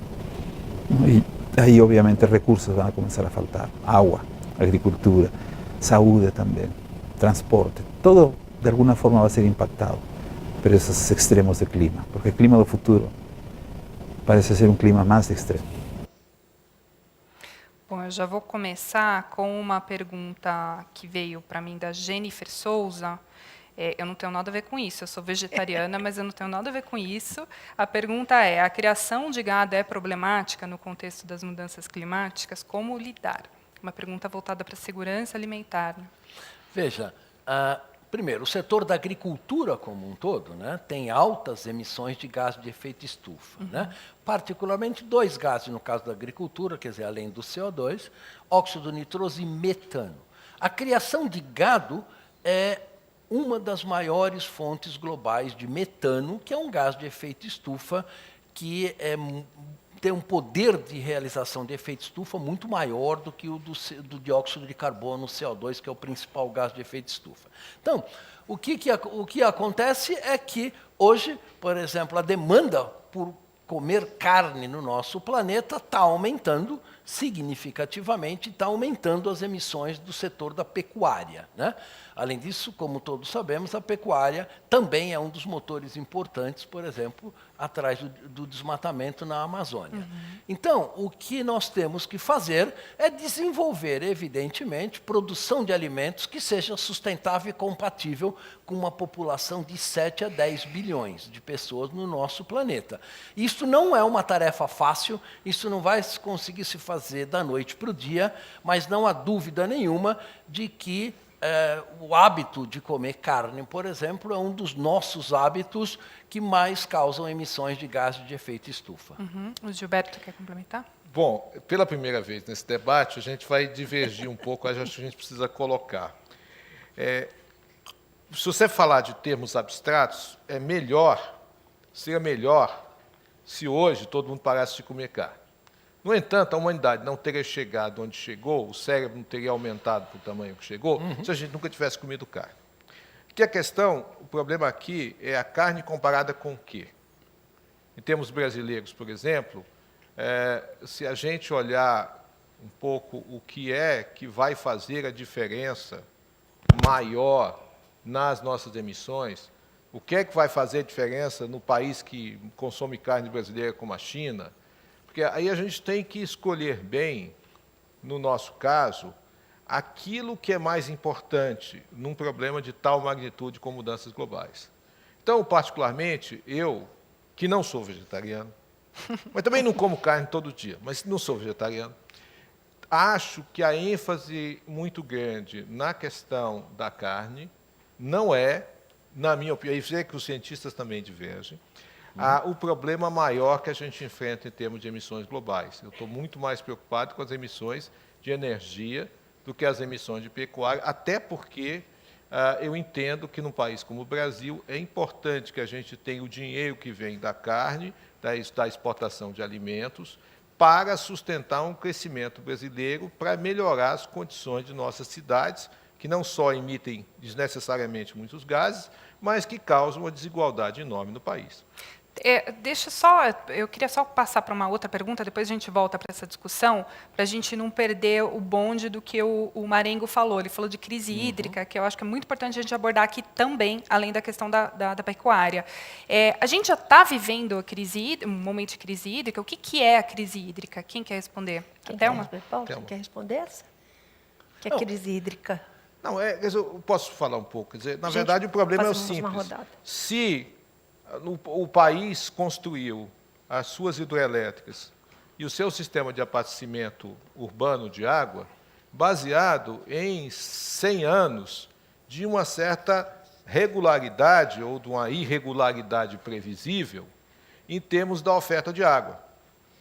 E aí, obviamente, recursos vão começar a faltar. Água, agricultura, saúde também, transporte, todo de alguma forma vai ser impactado por esses extremos de clima, porque o clima do futuro parece ser um clima mais extremo. Bom, eu já vou começar com uma pergunta que veio para mim da Jennifer Souza. Eu não tenho nada a ver com isso, eu sou vegetariana, mas eu não tenho nada a ver com isso. A pergunta é, a criação de gado é problemática no contexto das mudanças climáticas? Como lidar? Uma pergunta voltada para a segurança alimentar. Veja, primeiro, o setor da agricultura como um todo, né, tem altas emissões de gás de efeito estufa. Né? Particularmente dois gases, no caso da agricultura, quer dizer, além do CO2, óxido nitroso e metano. A criação de gado é uma das maiores fontes globais de metano, que é um gás de efeito estufa que tem um poder de realização de efeito estufa muito maior do que o do dióxido de carbono, CO2, que é o principal gás de efeito estufa. Então, o que acontece é que, hoje, por exemplo, a demanda por comer carne no nosso planeta está aumentando significativamente, está aumentando as emissões do setor da pecuária. Né? Além disso, como todos sabemos, a pecuária também é um dos motores importantes, por exemplo, atrás do desmatamento na Amazônia. Então, o que nós temos que fazer é desenvolver, evidentemente, produção de alimentos que seja sustentável e compatível com uma população de 7 a 10 bilhões de pessoas no nosso planeta. Isso não é uma tarefa fácil, isso não vai conseguir se fazer da noite para o dia, mas não há dúvida nenhuma de que o hábito de comer carne, por exemplo, é um dos nossos hábitos que mais causam emissões de gases de efeito estufa. O Gilberto quer complementar? Bom, pela primeira vez nesse debate, a gente vai divergir um pouco, acho que a gente precisa colocar. Se você falar de termos abstratos, seria melhor se hoje todo mundo parasse de comer carne. No entanto, a humanidade não teria chegado onde chegou, o cérebro não teria aumentado para o tamanho que chegou, se a gente nunca tivesse comido carne. Que a questão, o problema aqui é a carne comparada com o quê? Em termos brasileiros, por exemplo, se a gente olhar um pouco o que é que vai fazer a diferença maior nas nossas emissões, o que é que vai fazer a diferença no país que consome carne brasileira como a China, porque aí a gente tem que escolher bem, no nosso caso, aquilo que é mais importante num problema de tal magnitude como mudanças globais. Então, particularmente, eu, que não sou vegetariano, mas também não como carne todo dia, mas não sou vegetariano, acho que a ênfase muito grande na questão da carne não é, na minha opinião, e sei que os cientistas também divergem, o problema maior que a gente enfrenta em termos de emissões globais. Eu estou muito mais preocupado com as emissões de energia do que as emissões de pecuária, até porque eu entendo que num país como o Brasil é importante que a gente tenha o dinheiro que vem da carne, da exportação de alimentos, para sustentar um crescimento brasileiro, para melhorar as condições de nossas cidades, que não só emitem desnecessariamente muitos gases, mas que causam uma desigualdade enorme no país. Eu queria só passar para uma outra pergunta, depois a gente volta para essa discussão, para a gente não perder o bonde do que o Marengo falou. Ele falou de crise hídrica, que eu acho que é muito importante a gente abordar aqui também, além da questão da pecuária. A gente já está vivendo um momento de crise hídrica. O que é a crise hídrica? Quem quer responder? Quem quer responder essa? O que é crise hídrica? Não, eu posso falar um pouco. Quer dizer, na verdade, o problema é o simples. Se o país construiu as suas hidrelétricas e o seu sistema de abastecimento urbano de água baseado em 100 anos de uma certa regularidade ou de uma irregularidade previsível em termos da oferta de água.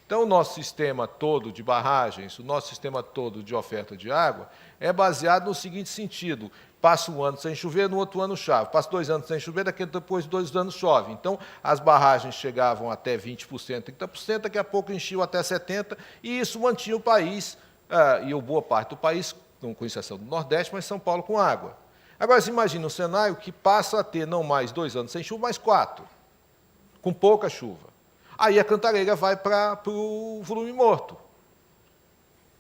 Então, o nosso sistema todo de barragens, o nosso sistema todo de oferta de água é baseado no seguinte sentido: Passa um ano sem chover, no outro ano chove. Passa 2 anos sem chover, depois 2 anos chove. Então, as barragens chegavam até 20%, 30%, daqui a pouco enchiam até 70%, e isso mantinha o país, e boa parte do país, com exceção do Nordeste, mas São Paulo com água. Agora, você imagina um cenário que passa a ter não mais 2 anos sem chuva, mas 4, com pouca chuva. Aí a Cantareira vai para o volume morto.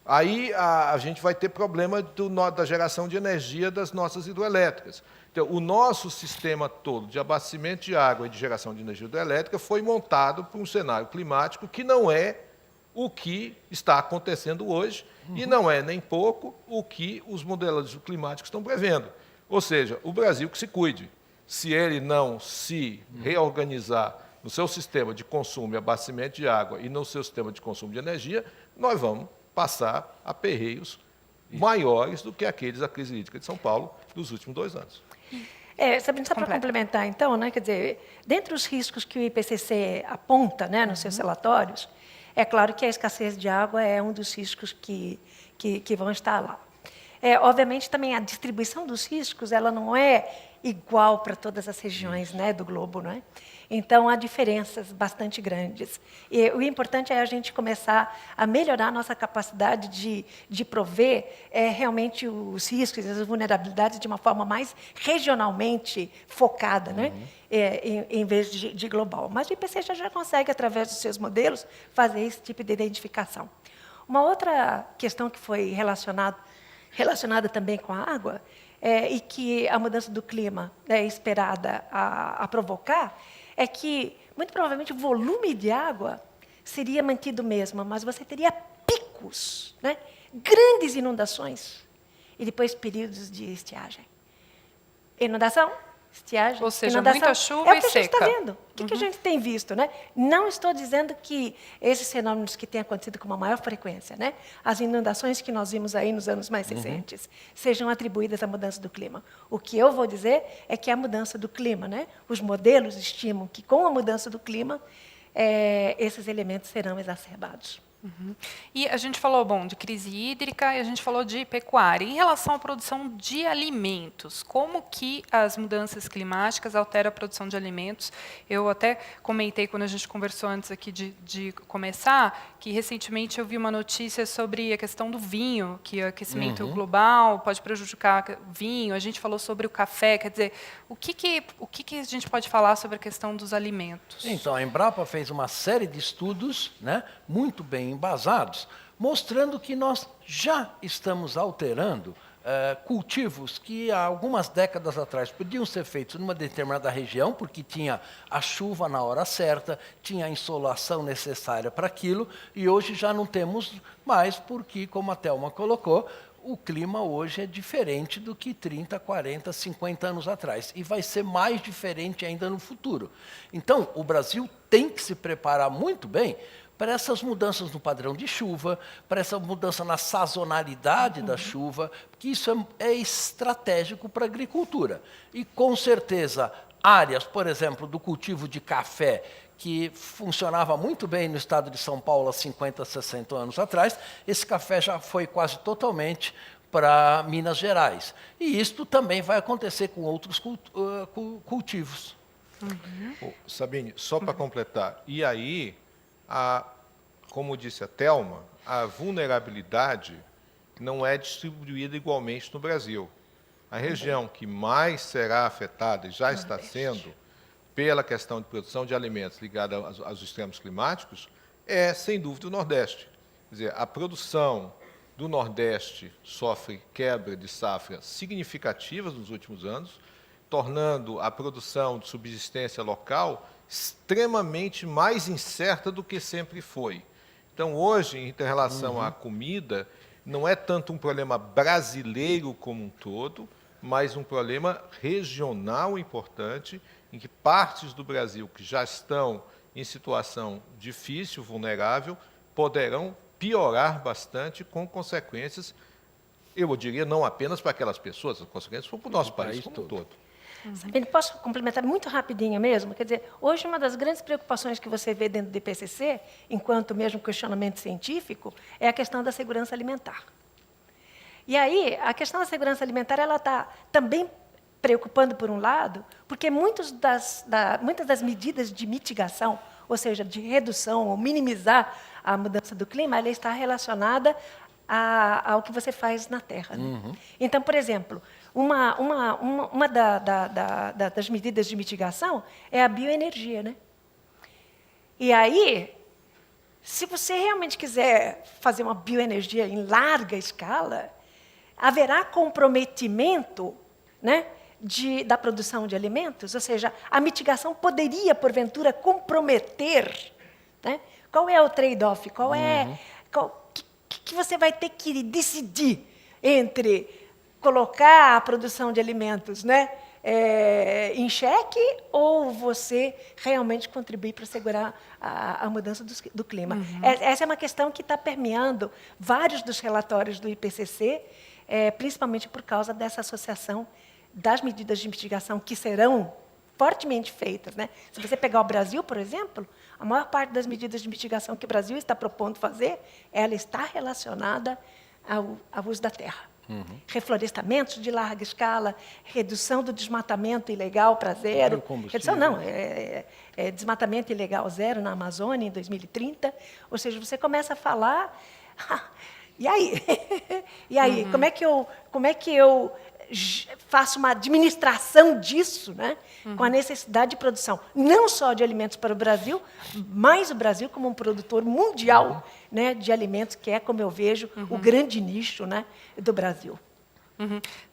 Aí a gente vai ter problema da geração de energia das nossas hidroelétricas. Então, o nosso sistema todo de abastecimento de água e de geração de energia hidroelétrica foi montado para um cenário climático que não é o que está acontecendo hoje e não é nem pouco o que os modelos climáticos estão prevendo. Ou seja, o Brasil que se cuide. Se ele não se reorganizar no seu sistema de consumo e abastecimento de água e no seu sistema de consumo de energia, nós vamos passar a perreios maiores do que aqueles da crise hídrica de São Paulo dos últimos 2 anos. Sabrina, só para complementar, então, né, quer dizer, dentre os riscos que o IPCC aponta, né, nos seus relatórios, é claro que a escassez de água é um dos riscos que vão estar lá. Obviamente, também a distribuição dos riscos ela não é igual para todas as regiões, né, do globo, não é? Então, há diferenças bastante grandes. E o importante é a gente começar a melhorar a nossa capacidade de prover realmente os riscos e as vulnerabilidades de uma forma mais regionalmente focada, né? Em vez de global. Mas o IPCC já consegue, através dos seus modelos, fazer esse tipo de identificação. Uma outra questão que foi relacionada também com a água, e que a mudança do clima é esperada a provocar, é que, muito provavelmente, o volume de água seria mantido mesmo, mas você teria picos, né? Grandes inundações, e depois períodos de estiagem. Inundação, estiagem, ou seja, inundação. muita chuva e seca. É o que a gente está vendo, o que a gente tem visto, né? Não estou dizendo que esses fenômenos que têm acontecido com uma maior frequência, né? As inundações que nós vimos aí nos anos mais recentes, sejam atribuídas à mudança do clima. O que eu vou dizer é que a mudança do clima, né? Os modelos estimam que com a mudança do clima, esses elementos serão exacerbados. E a gente falou, de crise hídrica e a gente falou de pecuária. Em relação à produção de alimentos, como que as mudanças climáticas alteram a produção de alimentos? Eu até comentei, quando a gente conversou antes aqui de começar, que recentemente eu vi uma notícia sobre a questão do vinho, que o aquecimento global pode prejudicar o vinho. A gente falou sobre o café. Quer dizer, o que a gente pode falar sobre a questão dos alimentos? Então, a Embrapa fez uma série de estudos, né, muito bem embasados, mostrando que nós já estamos alterando cultivos que há algumas décadas atrás podiam ser feitos numa determinada região, porque tinha a chuva na hora certa, tinha a insolação necessária para aquilo, e hoje já não temos mais, porque, como a Thelma colocou, o clima hoje é diferente do que 30, 40, 50 anos atrás. E vai ser mais diferente ainda no futuro. Então, o Brasil tem que se preparar muito bem para essas mudanças no padrão de chuva, para essa mudança na sazonalidade da chuva, porque isso é estratégico para a agricultura. E, com certeza, áreas, por exemplo, do cultivo de café, que funcionava muito bem no estado de São Paulo há 50, 60 anos atrás, esse café já foi quase totalmente para Minas Gerais. E isto também vai acontecer com outros cultivos. Sabine, só para completar, e aí, como disse a Thelma, a vulnerabilidade não é distribuída igualmente no Brasil. A região que mais será afetada, e já está sendo, pela questão de produção de alimentos ligada aos extremos climáticos, é, sem dúvida, o Nordeste. Quer dizer, a produção do Nordeste sofre quebra de safra significativas nos últimos anos, tornando a produção de subsistência local extremamente mais incerta do que sempre foi. Então, hoje, em relação à comida, não é tanto um problema brasileiro como um todo, mas um problema regional importante, em que partes do Brasil que já estão em situação difícil, vulnerável, poderão piorar bastante com consequências, eu diria, não apenas para aquelas pessoas, as consequências para o nosso país como um todo. Sabine, posso complementar muito rapidinho mesmo? Quer dizer, hoje uma das grandes preocupações que você vê dentro do IPCC, enquanto mesmo questionamento científico, é a questão da segurança alimentar. E aí, a questão da segurança alimentar, ela está também preocupando, por um lado, porque muitas das medidas de mitigação, ou seja, de redução ou minimizar a mudança do clima, ela está relacionada ao que você faz na Terra. Né? Então, por exemplo, uma das medidas de mitigação é a bioenergia. Né? E aí, se você realmente quiser fazer uma bioenergia em larga escala, haverá comprometimento, né, da produção de alimentos, ou seja, a mitigação poderia, porventura, comprometer. Né? Qual é o trade-off? Que você vai ter que decidir entre colocar a produção de alimentos, né, em xeque, ou você realmente contribuir para segurar a mudança do clima? Essa é uma questão que está permeando vários dos relatórios do IPCC, principalmente por causa dessa associação das medidas de mitigação que serão fortemente feitas. Né? Se você pegar o Brasil, por exemplo, a maior parte das medidas de mitigação que o Brasil está propondo fazer, ela está relacionada ao uso da terra. Reflorestamentos de larga escala, redução do desmatamento ilegal para zero. Redução não, desmatamento ilegal zero na Amazônia em 2030. Ou seja, você começa a falar... E aí? E aí? Como é que eu faço uma administração disso, né, com a necessidade de produção, não só de alimentos para o Brasil, mas o Brasil como um produtor mundial, né, de alimentos, que é, como eu vejo, o grande nicho, né, do Brasil.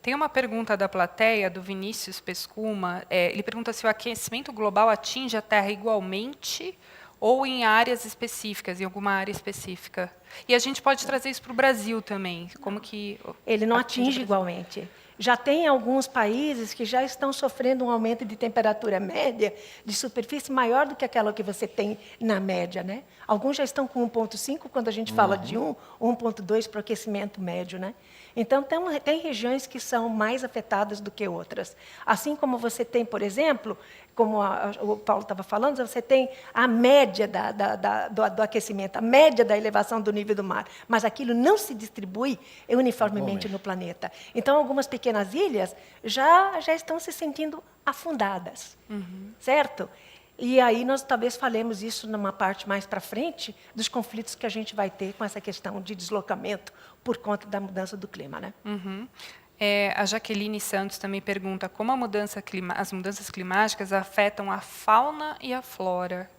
Tem uma pergunta da plateia, do Vinícius Pescuma. Ele pergunta se o aquecimento global atinge a Terra igualmente ou em áreas específicas, em alguma área específica. E a gente pode trazer isso para o Brasil também. Como que ele não atinge igualmente. Já tem alguns países que já estão sofrendo um aumento de temperatura média de superfície maior do que aquela que você tem na média. Né? Alguns já estão com 1,5, quando a gente fala de 1,2 para o aquecimento médio. Né? Então, tem regiões que são mais afetadas do que outras. Assim como você tem, por exemplo, como o Paulo estava falando, você tem a média do aquecimento, a média da elevação do nível do mar, mas aquilo não se distribui uniformemente no planeta. Então, algumas pequenas ilhas já estão se sentindo afundadas, certo? E aí nós talvez falemos isso numa parte mais para frente, dos conflitos que a gente vai ter com essa questão de deslocamento por conta da mudança do clima. Né? A Jaqueline Santos também pergunta como as mudanças climáticas afetam a fauna e a flora.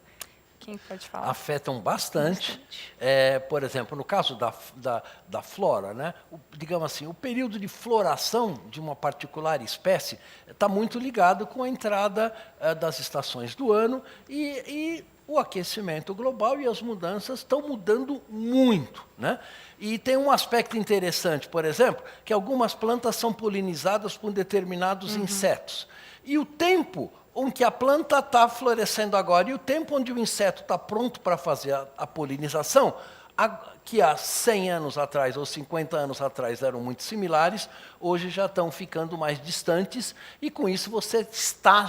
Quem pode falar? Afetam bastante. Por exemplo, no caso da flora, né, digamos assim, o período de floração de uma particular espécie está muito ligado com a entrada das estações do ano e o aquecimento global e as mudanças estão mudando muito. Né? E tem um aspecto interessante, por exemplo, que algumas plantas são polinizadas por determinados insetos. E o tempo em que a planta está florescendo agora e o tempo onde o inseto está pronto para fazer a polinização, que há 100 anos atrás ou 50 anos atrás eram muito similares, hoje já estão ficando mais distantes, e com isso você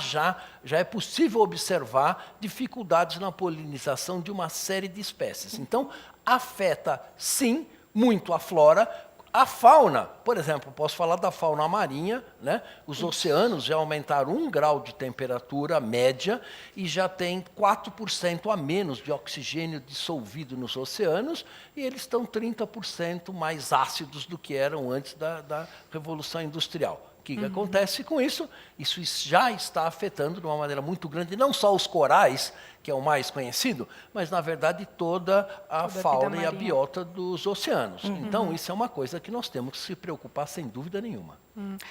já é possível observar dificuldades na polinização de uma série de espécies. Então, afeta, sim, muito a flora. A fauna, por exemplo, posso falar da fauna marinha, né? Os oceanos já aumentaram 1 grau de temperatura média e já tem 4% a menos de oxigênio dissolvido nos oceanos, e eles estão 30% mais ácidos do que eram antes da Revolução Industrial. O que acontece com isso? Isso já está afetando de uma maneira muito grande, não só os corais, que é o mais conhecido, mas, na verdade, toda a fauna e a biota dos oceanos. Então, isso é uma coisa que nós temos que se preocupar, sem dúvida nenhuma.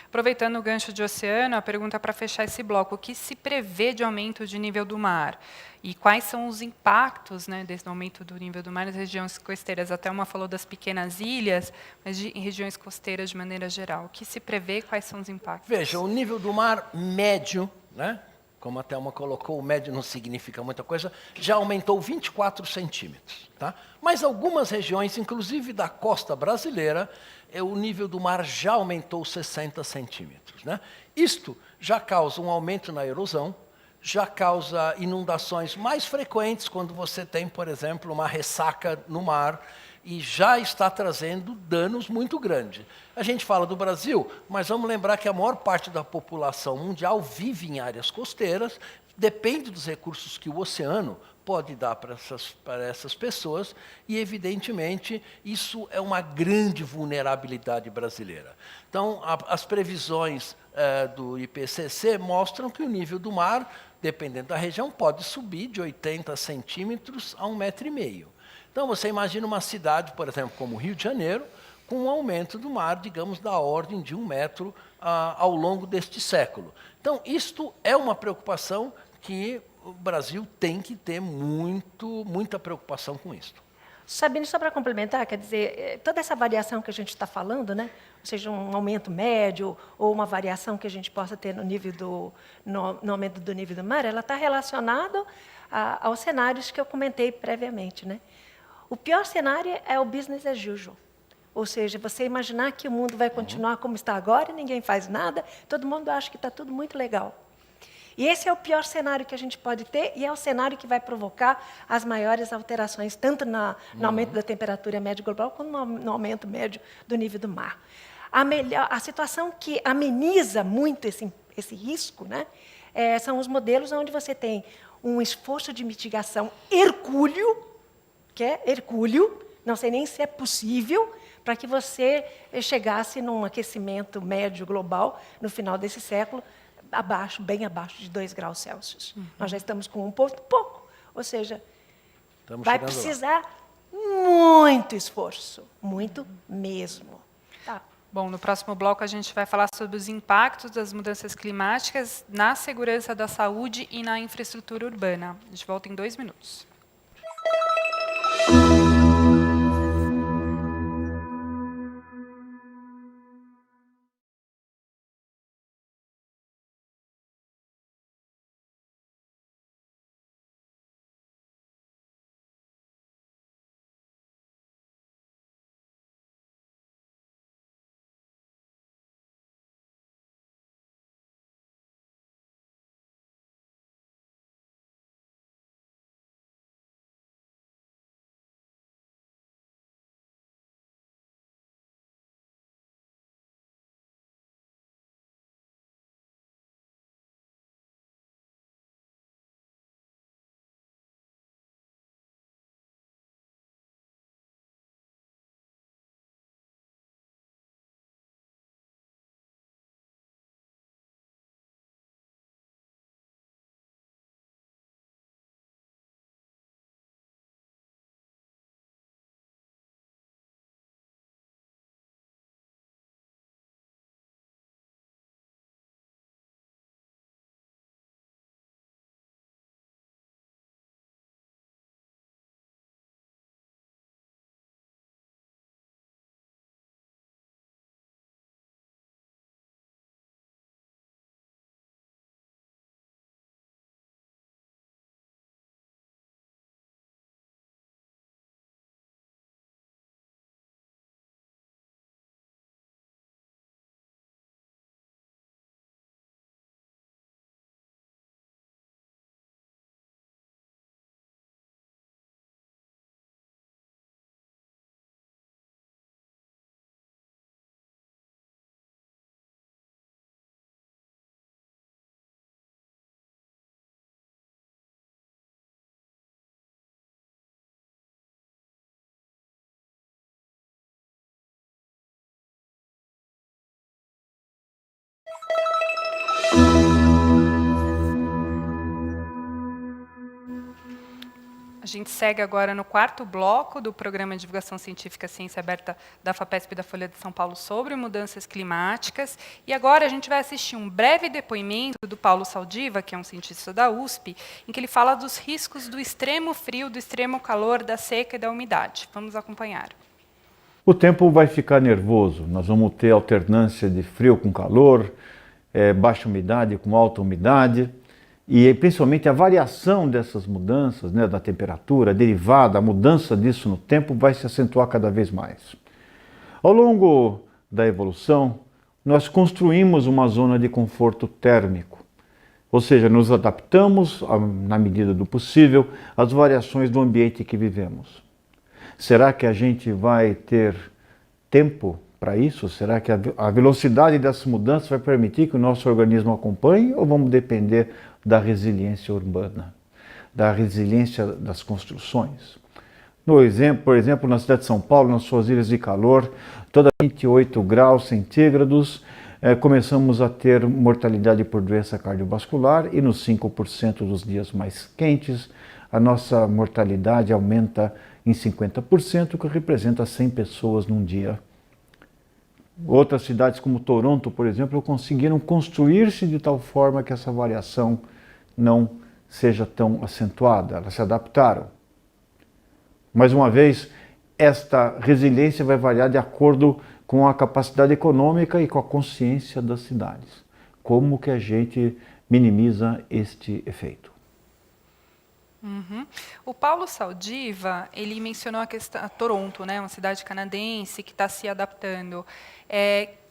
Aproveitando o gancho de oceano, a pergunta para fechar esse bloco: o que se prevê de aumento de nível do mar? E quais são os impactos, né, desse aumento do nível do mar nas regiões costeiras? Até uma falou das pequenas ilhas, mas em regiões costeiras de maneira geral. O que se prevê, quais são os impactos? Veja, o nível do mar médio, né, como a Thelma colocou, o médio não significa muita coisa, já aumentou 24 centímetros. Tá? Mas algumas regiões, inclusive da costa brasileira, o nível do mar já aumentou 60 centímetros. Né? Isto já causa um aumento na erosão, já causa inundações mais frequentes quando você tem, por exemplo, uma ressaca no mar, e já está trazendo danos muito grandes. A gente fala do Brasil, mas vamos lembrar que a maior parte da população mundial vive em áreas costeiras, depende dos recursos que o oceano pode dar para essas pessoas, e, evidentemente, isso é uma grande vulnerabilidade brasileira. Então, as previsões do IPCC mostram que o nível do mar, dependendo da região, pode subir de 80 centímetros a 1,5 metro. Então, você imagina uma cidade, por exemplo, como o Rio de Janeiro, com um aumento do mar, digamos, da ordem de 1 metro ao longo deste século. Então, isto é uma preocupação que o Brasil tem que ter muita preocupação com isso. Sabine, só para complementar, quer dizer, toda essa variação que a gente está falando, né, ou seja, um aumento médio ou uma variação que a gente possa ter no aumento do nível do mar, ela está relacionada aos cenários que eu comentei previamente, né? O pior cenário é o business as usual, ou seja, você imaginar que o mundo vai continuar como está agora, ninguém faz nada, todo mundo acha que está tudo muito legal. E esse é o pior cenário que a gente pode ter, e é o cenário que vai provocar as maiores alterações, tanto no aumento da temperatura média global, quanto no aumento médio do nível do mar. A situação que ameniza muito esse risco, né, são os modelos onde você tem um esforço de mitigação hercúleo, que é hercúleo, não sei nem se é possível, para que você chegasse num aquecimento médio global no final desse século, bem abaixo de 2 graus Celsius. Nós já estamos com 1,5, ou seja, vai precisar muito esforço, muito mesmo. Tá. Bom, no próximo bloco a gente vai falar sobre os impactos das mudanças climáticas na segurança da saúde e na infraestrutura urbana. A gente volta em 2 minutos. A gente segue agora no 4º bloco do Programa de Divulgação Científica Ciência Aberta da FAPESP e da Folha de São Paulo sobre mudanças climáticas. E agora a gente vai assistir um breve depoimento do Paulo Saldiva, que é um cientista da USP, em que ele fala dos riscos do extremo frio, do extremo calor, da seca e da umidade. Vamos acompanhar. O tempo vai ficar nervoso, nós vamos ter alternância de frio com calor, baixa umidade com alta umidade, e principalmente a variação dessas mudanças, né, da temperatura, derivada, a mudança disso no tempo vai se acentuar cada vez mais. Ao longo da evolução, nós construímos uma zona de conforto térmico, Ou seja, nos adaptamos, na medida do possível, às variações do ambiente que vivemos. Será que a gente vai ter tempo para isso? Será que a velocidade dessas mudanças vai permitir que o nosso organismo acompanhe ou vamos depender da resiliência urbana, da resiliência das construções? Por exemplo, na cidade de São Paulo, nas suas ilhas de calor, toda 28 graus centígrados, começamos a ter mortalidade por doença cardiovascular e nos 5% dos dias mais quentes, a nossa mortalidade aumenta em 50%, o que representa 100 pessoas num dia. Outras cidades como Toronto, por exemplo, conseguiram construir-se de tal forma que essa variação não seja tão acentuada, elas se adaptaram. Mais uma vez, esta resiliência vai variar de acordo com a capacidade econômica e com a consciência das cidades. Como que a gente minimiza este efeito? O Paulo Saldiva, ele mencionou a questão, a Toronto, né, uma cidade canadense que está se adaptando.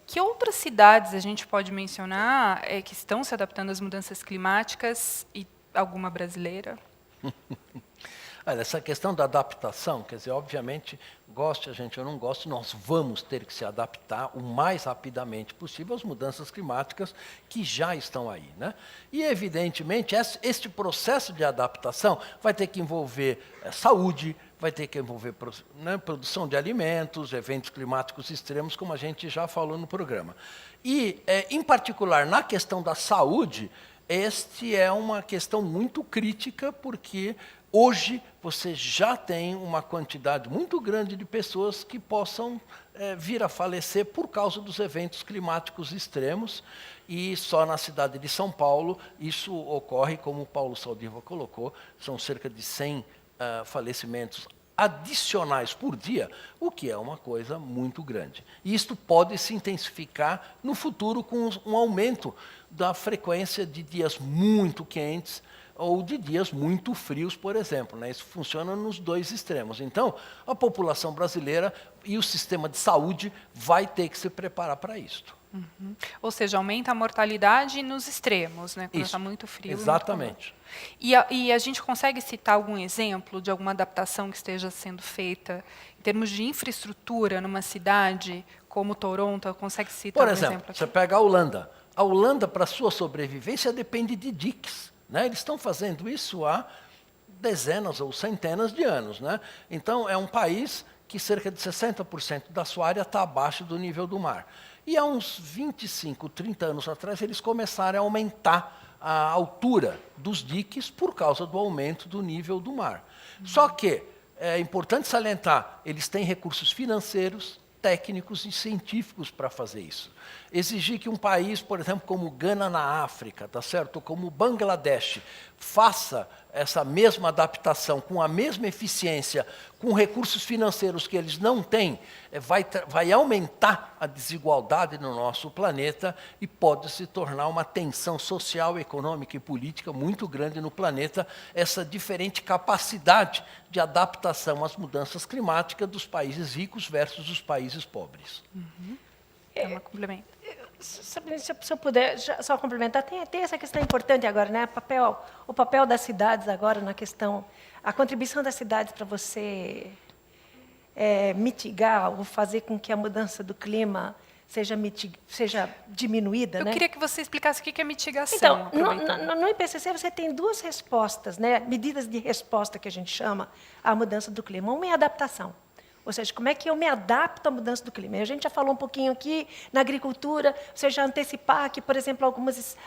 Que outras cidades a gente pode mencionar que estão se adaptando às mudanças climáticas e alguma brasileira? Olha, essa questão da adaptação, quer dizer, obviamente, goste a gente ou não goste, nós vamos ter que se adaptar o mais rapidamente possível às mudanças climáticas que já estão aí, né? E, evidentemente, este processo de adaptação vai ter que envolver saúde, vai ter que envolver produção de alimentos, eventos climáticos extremos, como a gente já falou no programa. E, em particular, na questão da saúde, este é uma questão muito crítica, porque hoje você já tem uma quantidade muito grande de pessoas que possam vir a falecer por causa dos eventos climáticos extremos, e só na cidade de São Paulo isso ocorre, como o Paulo Saldiva colocou, são cerca de 100 falecimentos adicionais por dia, o que é uma coisa muito grande. E isto pode se intensificar no futuro com um aumento da frequência de dias muito quentes ou de dias muito frios, por exemplo, né? Isso funciona nos dois extremos. Então, a população brasileira e o sistema de saúde vai ter que se preparar para isto. Ou seja, aumenta a mortalidade nos extremos, né? Quando está muito frio. Exatamente. E a gente consegue citar algum exemplo de alguma adaptação que esteja sendo feita em termos de infraestrutura numa cidade como Toronto? Consegue citar Por um exemplo, exemplo aqui? você pega a Holanda. A Holanda, para sua sobrevivência, depende de diques, né? Eles estão fazendo isso há dezenas ou centenas de anos, né? Então, é um país que cerca de 60% da sua área está abaixo do nível do mar. E há uns 25, 30 anos atrás, eles começaram a aumentar a altura dos diques por causa do aumento do nível do mar. Só que, é importante salientar, eles têm recursos financeiros, técnicos e científicos para fazer isso. Exigir que um país, por exemplo, como Gana na África, tá certo? Ou como Bangladesh, faça essa mesma adaptação com a mesma eficiência, com recursos financeiros que eles não têm, vai aumentar a desigualdade no nosso planeta e pode se tornar uma tensão social, econômica e política muito grande no planeta, essa diferente capacidade de adaptação às mudanças climáticas dos países ricos versus os países pobres. É um complemento. Se eu puder só complementar, tem essa questão importante agora, né? O papel das cidades agora na questão, a contribuição das cidades para você mitigar ou fazer com que a mudança do clima seja diminuída. Eu queria que você explicasse o que é mitigação. Então, no IPCC você tem duas respostas, né? Medidas de resposta que a gente chama à mudança do clima. Uma é a adaptação. Ou seja, como é que eu me adapto à mudança do clima? A gente já falou um pouquinho aqui, na agricultura, você já antecipar que, por exemplo,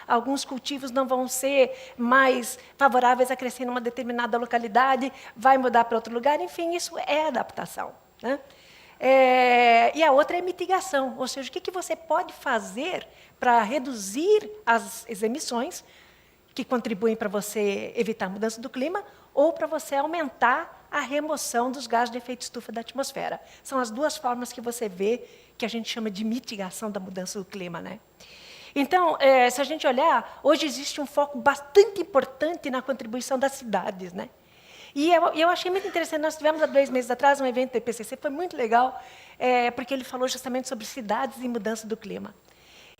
alguns cultivos não vão ser mais favoráveis a crescer numa determinada localidade, vai mudar para outro lugar, enfim, isso é adaptação, né? E a outra é mitigação, ou seja, o que você pode fazer para reduzir as emissões que contribuem para você evitar a mudança do clima ou para você aumentar a remoção dos gases de efeito estufa da atmosfera. São as duas formas que você vê que a gente chama de mitigação da mudança do clima, né? Então, se a gente olhar, hoje existe um foco bastante importante na contribuição das cidades, né? E eu achei muito interessante, nós tivemos há 2 meses atrás um evento do IPCC, foi muito legal, porque ele falou justamente sobre cidades e mudança do clima.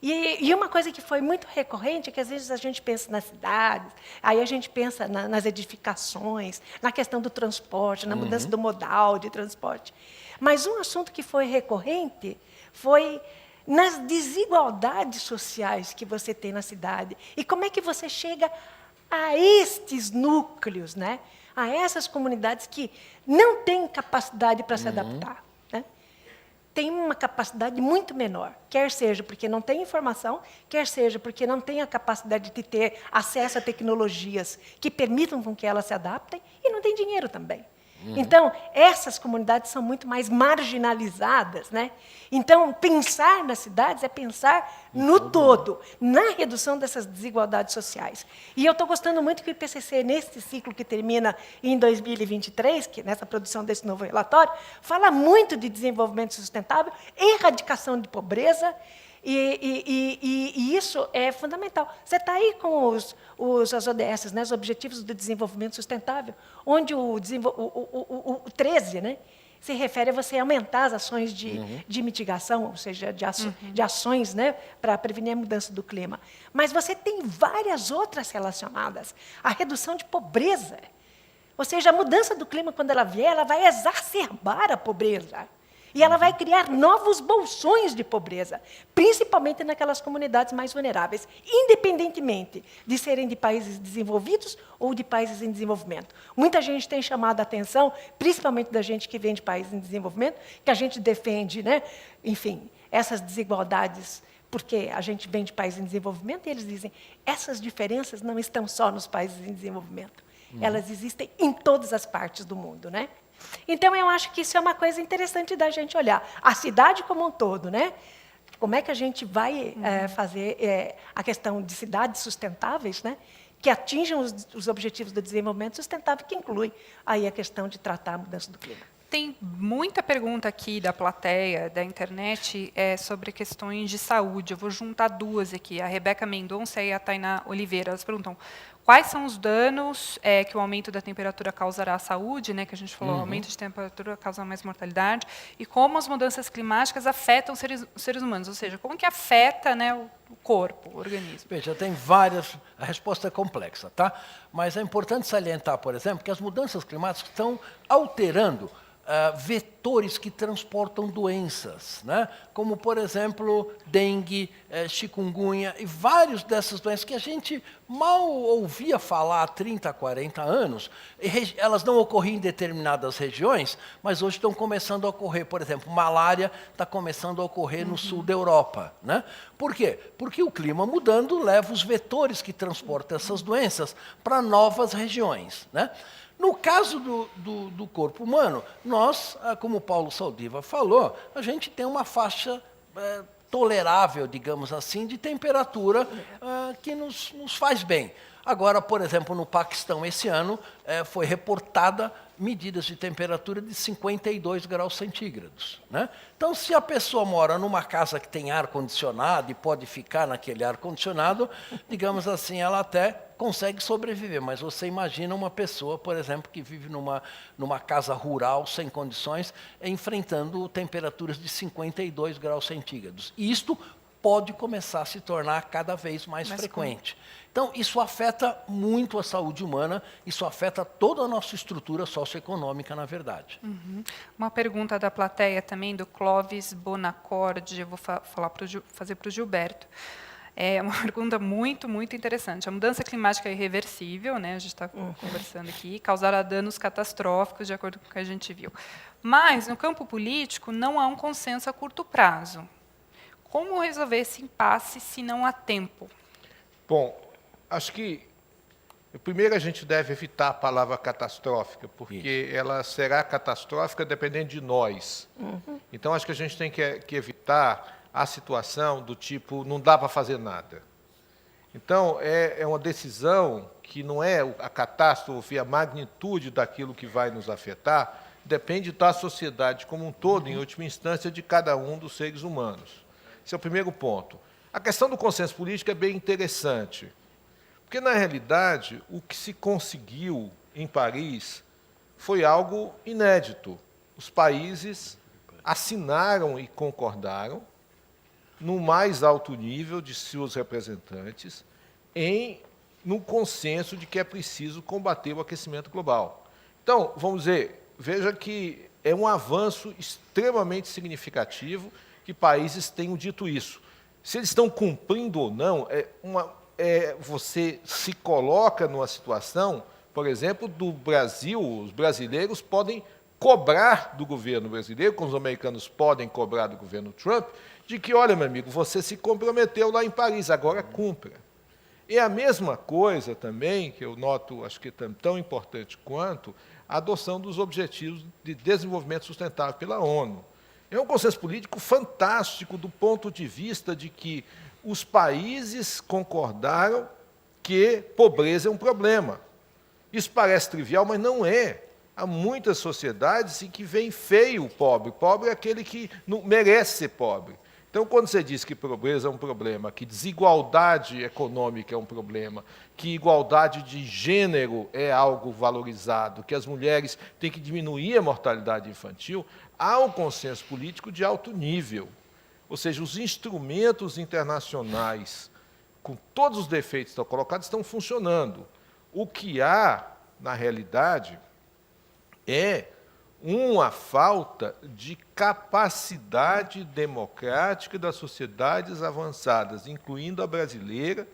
E uma coisa que foi muito recorrente é que às vezes a gente pensa nas cidades, aí a gente pensa nas edificações, na questão do transporte, na mudança do modal de transporte. Mas um assunto que foi recorrente foi nas desigualdades sociais que você tem na cidade. E como é que você chega a estes núcleos, né? A essas comunidades que não têm capacidade para se adaptar. Né? Tem uma capacidade muito menor, quer seja porque não tem informação, quer seja porque não tem a capacidade de ter acesso a tecnologias que permitam com que elas se adaptem, e não tem dinheiro também. Então, essas comunidades são muito mais marginalizadas, né? Então, pensar nas cidades é pensar no todo, na redução dessas desigualdades sociais. E eu estou gostando muito que o IPCC, nesse ciclo que termina em 2023, que nessa produção desse novo relatório, fala muito de desenvolvimento sustentável, erradicação de pobreza, e isso é fundamental. Você está aí com as ODS, né, os Objetivos do Desenvolvimento Sustentável, onde o 13, né, se refere a você aumentar as ações de mitigação, ou seja, de ações, né, para prevenir a mudança do clima. Mas você tem várias outras relacionadas. A redução de pobreza. Ou seja, a mudança do clima, quando ela vier, ela vai exacerbar a pobreza. E ela vai criar novos bolsões de pobreza, principalmente naquelas comunidades mais vulneráveis, independentemente de serem de países desenvolvidos ou de países em desenvolvimento. Muita gente tem chamado a atenção, principalmente da gente que vem de países em desenvolvimento, que a gente defende, né, enfim, essas desigualdades, porque a gente vem de países em desenvolvimento, e eles dizem, essas diferenças não estão só nos países em desenvolvimento, elas existem em todas as partes do mundo, né? Então, eu acho que isso é uma coisa interessante da gente olhar. A cidade como um todo, né? Como é que a gente vai fazer a questão de cidades sustentáveis, né? Que atinjam os objetivos do desenvolvimento sustentável, que inclui aí a questão de tratar a mudança do clima. Tem muita pergunta aqui da plateia, da internet, sobre questões de saúde. Eu vou juntar duas aqui, a Rebeca Mendonça e a Tainá Oliveira. Elas perguntam quais são os danos que o aumento da temperatura causará à saúde, né, que a gente falou, o aumento de temperatura causa mais mortalidade, e como as mudanças climáticas afetam os seres humanos, ou seja, como que afeta, né, o corpo, o organismo. Veja, tem várias... A resposta é complexa, tá? Mas é importante salientar, por exemplo, que as mudanças climáticas estão alterando vetores que transportam doenças, né? Como, por exemplo, dengue, chikungunya e várias dessas doenças que a gente mal ouvia falar há 30, 40 anos. Elas não ocorriam em determinadas regiões, mas hoje estão começando a ocorrer. Por exemplo, malária está começando a ocorrer no sul da Europa, né? Por quê? Porque o clima mudando leva os vetores que transportam essas doenças para novas regiões, né? No caso do corpo humano, nós, como o Paulo Saldiva falou, a gente tem uma faixa tolerável, digamos assim, de temperatura que nos faz bem. Agora, por exemplo, no Paquistão, esse ano, foi reportada medidas de temperatura de 52 graus centígrados, né? Então, se a pessoa mora numa casa que tem ar-condicionado e pode ficar naquele ar-condicionado, digamos assim, ela até consegue sobreviver. Mas você imagina uma pessoa, por exemplo, que vive numa casa rural, sem condições, enfrentando temperaturas de 52 graus centígrados. E isto pode começar a se tornar cada vez mais frequente. Então, isso afeta muito a saúde humana, isso afeta toda a nossa estrutura socioeconômica, na verdade. Uma pergunta da plateia também, do Clóvis Bonacordi, eu vou fazer para o Gilberto. É uma pergunta muito, muito interessante. A mudança climática é irreversível, né? A gente está conversando aqui, causará danos catastróficos, de acordo com o que a gente viu. Mas, no campo político, não há um consenso a curto prazo. Como resolver esse impasse se não há tempo? Bom, acho que primeiro a gente deve evitar a palavra catastrófica, porque ela será catastrófica dependendo de nós. Então, acho que a gente tem que evitar a situação do tipo, não dá para fazer nada. Então, é uma decisão que não é a catástrofe, a magnitude daquilo que vai nos afetar, depende da sociedade como um todo, em última instância, de cada um dos seres humanos. Esse é o primeiro ponto. A questão do consenso político é bem interessante, porque, na realidade, o que se conseguiu em Paris foi algo inédito. Os países assinaram e concordaram no mais alto nível de seus representantes no consenso de que é preciso combater o aquecimento global. Então, vamos dizer, veja que é um avanço extremamente significativo que países tenham dito isso. Se eles estão cumprindo ou não, você se coloca numa situação, por exemplo, do Brasil, os brasileiros podem cobrar do governo brasileiro, como os americanos podem cobrar do governo Trump, de que, olha, meu amigo, você se comprometeu lá em Paris, agora cumpra. E a mesma coisa também, que eu noto, acho que é tão importante quanto, a adoção dos Objetivos de Desenvolvimento Sustentável pela ONU. É um consenso político fantástico do ponto de vista de que os países concordaram que pobreza é um problema. Isso parece trivial, mas não é. Há muitas sociedades em que vem feio o pobre. O pobre é aquele que não merece ser pobre. Então, quando você diz que pobreza é um problema, que desigualdade econômica é um problema, que igualdade de gênero é algo valorizado, que as mulheres têm que diminuir a mortalidade infantil, há um consenso político de alto nível. Ou seja, os instrumentos internacionais, com todos os defeitos que estão colocados, estão funcionando. O que há, na realidade, é uma falta de capacidade democrática das sociedades avançadas, incluindo a brasileira,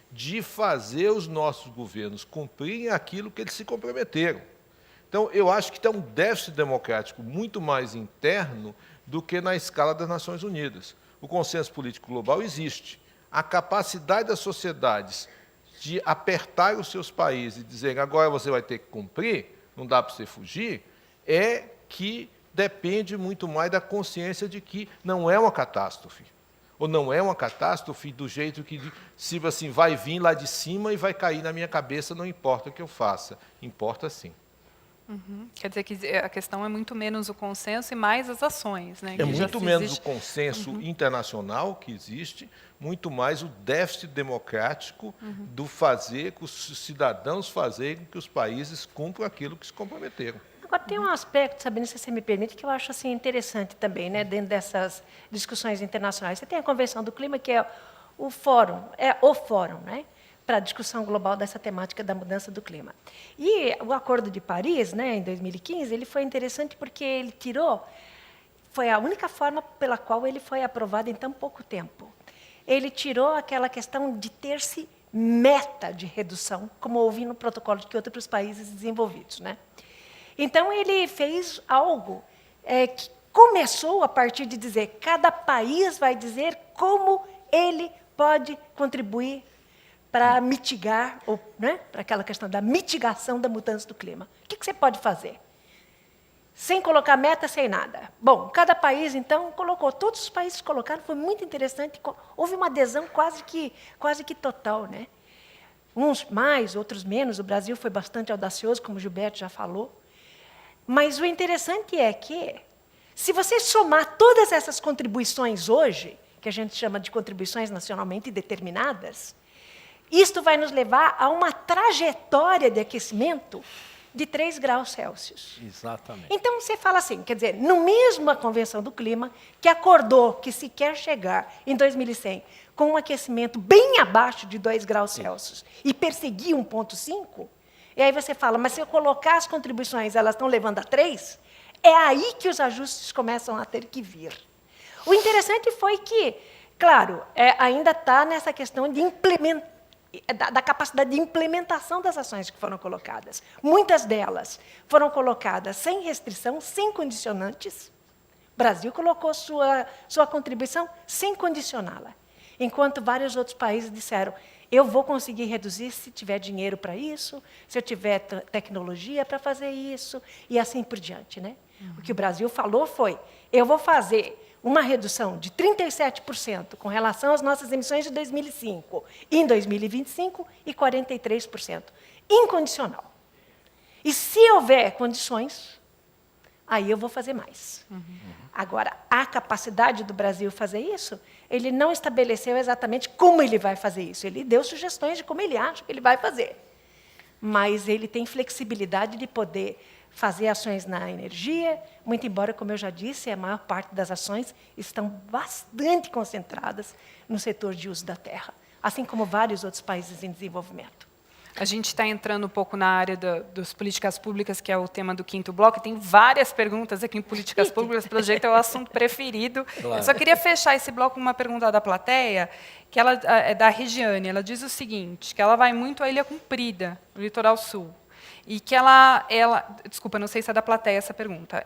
de fazer os nossos governos cumprirem aquilo que eles se comprometeram. Então, eu acho que tem um déficit democrático muito mais interno do que na escala das Nações Unidas. O consenso político global existe. A capacidade das sociedades de apertar os seus países e dizer agora você vai ter que cumprir, não dá para você fugir, é que depende muito mais da consciência de que não é uma catástrofe. Ou não é uma catástrofe do jeito que, se assim, vai vir lá de cima e vai cair na minha cabeça, não importa o que eu faça. Importa sim. Quer dizer que a questão é muito menos o consenso e mais as ações, né? É muito menos o consenso internacional que existe, muito mais o déficit democrático do fazer, que os cidadãos fazerem que os países cumpram aquilo que se comprometeram. Agora, tem um aspecto, Sabrina, se você me permite, que eu acho assim, interessante também, né, dentro dessas discussões internacionais. Você tem a Convenção do Clima, que é o fórum, né, para a discussão global dessa temática da mudança do clima. E o Acordo de Paris, né, em 2015, ele foi interessante porque ele foi a única forma pela qual ele foi aprovado em tão pouco tempo. Ele tirou aquela questão de ter-se meta de redução, como houve no Protocolo de Kyoto para os países desenvolvidos, né? Então, ele fez algo que começou a partir de dizer cada país vai dizer como ele pode contribuir para mitigar, ou, né, para aquela questão da mitigação da mudança do clima. O que você pode fazer? Sem colocar meta, sem nada. Bom, cada país, então, colocou. Todos os países colocaram, foi muito interessante. Houve uma adesão quase que total, né? Uns mais, outros menos. O Brasil foi bastante audacioso, como o Gilberto já falou. Mas o interessante é que, se você somar todas essas contribuições hoje, que a gente chama de contribuições nacionalmente determinadas, isto vai nos levar a uma trajetória de aquecimento de 3 graus Celsius. Exatamente. Então, você fala assim, quer dizer, no mesmo a Convenção do Clima, que acordou que se quer chegar, em 2100, com um aquecimento bem abaixo de 2 graus Celsius e perseguir 1,5, e aí você fala, mas se eu colocar as contribuições, elas estão levando a 3, é aí que os ajustes começam a ter que vir. O interessante foi que, claro, ainda está nessa questão de da capacidade de implementação das ações que foram colocadas. Muitas delas foram colocadas sem restrição, sem condicionantes. O Brasil colocou sua contribuição sem condicioná-la, enquanto vários outros países disseram eu vou conseguir reduzir se tiver dinheiro para isso, se eu tiver tecnologia para fazer isso, e assim por diante, né? O que o Brasil falou foi, eu vou fazer uma redução de 37% com relação às nossas emissões de 2005 em 2025 e 43%, incondicional. E se houver condições, aí eu vou fazer mais. Agora, a capacidade do Brasil fazer isso, ele não estabeleceu exatamente como ele vai fazer isso. Ele deu sugestões de como ele acha que ele vai fazer. Mas ele tem flexibilidade de poder fazer ações na energia, muito embora, como eu já disse, a maior parte das ações estão bastante concentradas no setor de uso da terra, assim como vários outros países em desenvolvimento. A gente está entrando um pouco na área das políticas públicas, que é o tema do 5º bloco. Tem várias perguntas aqui em políticas públicas, pelo jeito é o assunto preferido. Claro. Eu só queria fechar esse bloco com uma pergunta da plateia, que ela é da Regiane. Ela diz o seguinte, que ela vai muito à Ilha Comprida, no litoral sul. E que desculpa, não sei se é da plateia essa pergunta,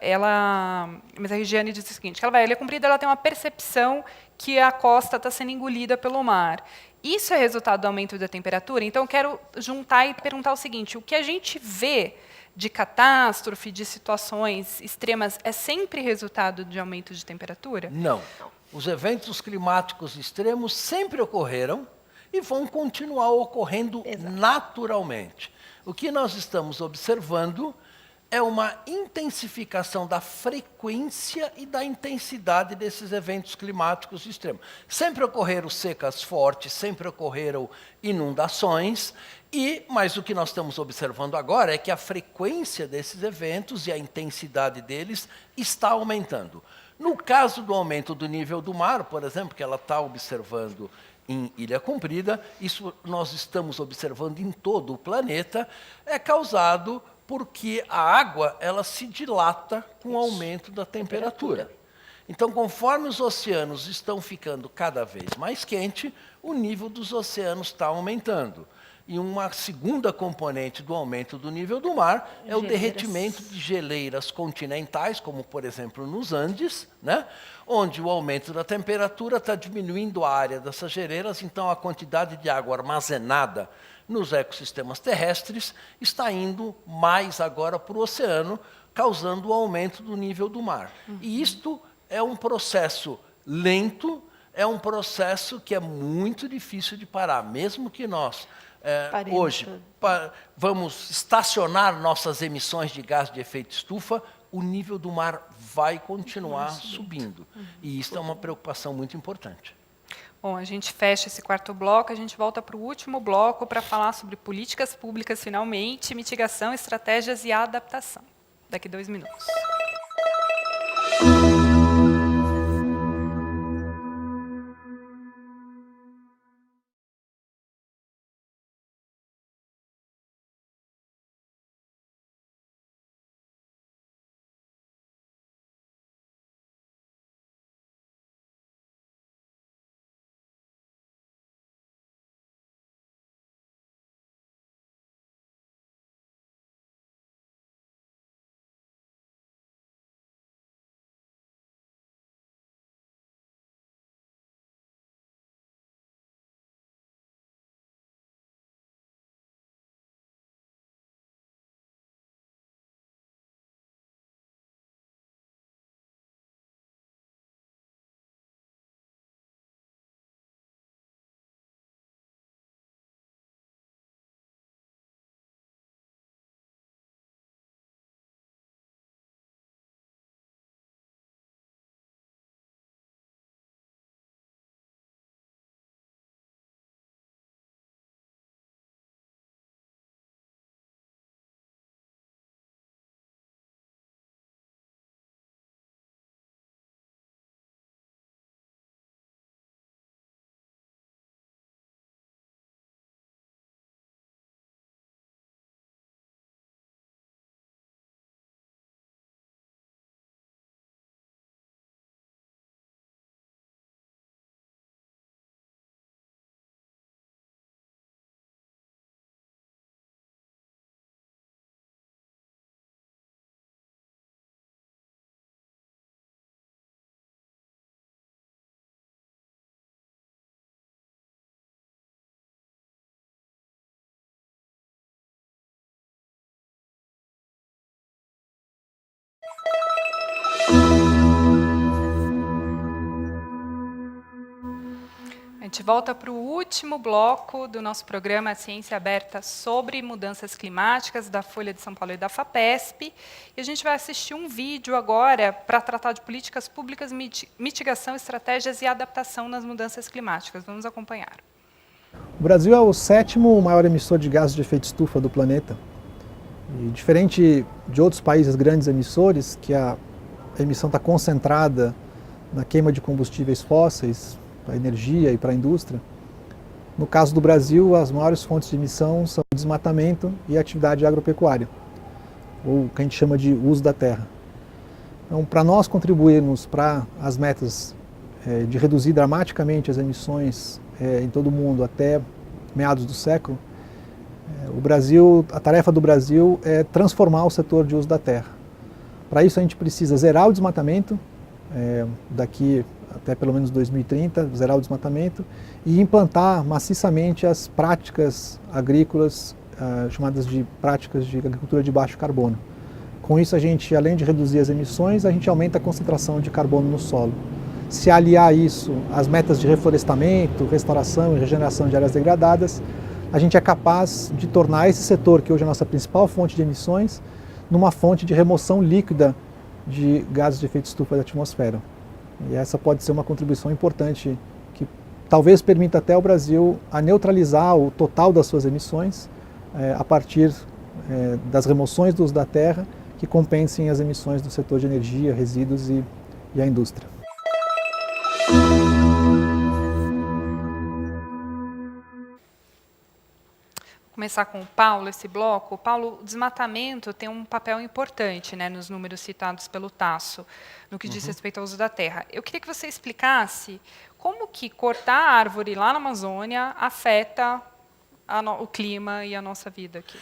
mas a Regiane diz o seguinte, que ela vai à Ilha Comprida, ela tem uma percepção que a costa está sendo engolida pelo mar. Isso é resultado do aumento da temperatura? Então, eu quero juntar e perguntar o seguinte, o que a gente vê de catástrofe, de situações extremas, é sempre resultado de aumento de temperatura? Não. Os eventos climáticos extremos sempre ocorreram e vão continuar ocorrendo naturalmente. O que nós estamos observando é uma intensificação da frequência e da intensidade desses eventos climáticos extremos. Sempre ocorreram secas fortes, sempre ocorreram inundações, mas o que nós estamos observando agora é que a frequência desses eventos e a intensidade deles está aumentando. No caso do aumento do nível do mar, por exemplo, que ela está observando em Ilha Comprida, isso nós estamos observando em todo o planeta, é causado porque a água ela se dilata com o aumento da temperatura. Então, conforme os oceanos estão ficando cada vez mais quentes, o nível dos oceanos está aumentando. E uma segunda componente do aumento do nível do mar é o derretimento de geleiras continentais, como, por exemplo, nos Andes, né? Onde o aumento da temperatura está diminuindo a área dessas geleiras, então a quantidade de água armazenada nos ecossistemas terrestres está indo mais agora para o oceano, causando o aumento do nível do mar. E isto é um processo lento, é um processo que é muito difícil de parar, mesmo que nós hoje vamos estacionar nossas emissões de gás de efeito estufa, o nível do mar vai continuar subindo. E isso é uma preocupação muito importante. Bom, a gente fecha esse 4º bloco, a gente volta para o último bloco para falar sobre políticas públicas, finalmente, mitigação, estratégias e adaptação. Daqui 2 minutos. A gente volta para o último bloco do nosso programa Ciência Aberta sobre mudanças climáticas, da Folha de São Paulo e da FAPESP. E a gente vai assistir um vídeo agora para tratar de políticas públicas, mitigação, estratégias e adaptação nas mudanças climáticas. Vamos acompanhar. O Brasil é o 7º maior emissor de gases de efeito estufa do planeta. E diferente de outros países grandes emissores, que a emissão está concentrada na queima de combustíveis fósseis, para a energia e para a indústria, no caso do Brasil, as maiores fontes de emissão são o desmatamento e a atividade agropecuária, ou o que a gente chama de uso da terra. Então, para nós contribuirmos para as metas de reduzir dramaticamente as emissões em todo o mundo até meados do século, a tarefa do Brasil é transformar o setor de uso da terra. Para isso a gente precisa zerar o desmatamento, daqui até pelo menos 2030, zerar o desmatamento e implantar maciçamente as práticas agrícolas, chamadas de práticas de agricultura de baixo carbono. Com isso a gente, além de reduzir as emissões, a gente aumenta a concentração de carbono no solo. Se aliar isso às metas de reflorestamento, restauração e regeneração de áreas degradadas, a gente é capaz de tornar esse setor, que hoje é a nossa principal fonte de emissões, numa fonte de remoção líquida de gases de efeito estufa da atmosfera. E essa pode ser uma contribuição importante que talvez permita até ao Brasil a neutralizar o total das suas emissões a partir das remoções do uso da terra que compensem as emissões do setor de energia, resíduos e a indústria. Começar com o Paulo esse bloco. Paulo, o desmatamento tem um papel importante, né, nos números citados pelo Tasso, no que diz respeito ao uso da terra. Eu queria que você explicasse como que cortar a árvore lá na Amazônia afeta o clima e a nossa vida aqui.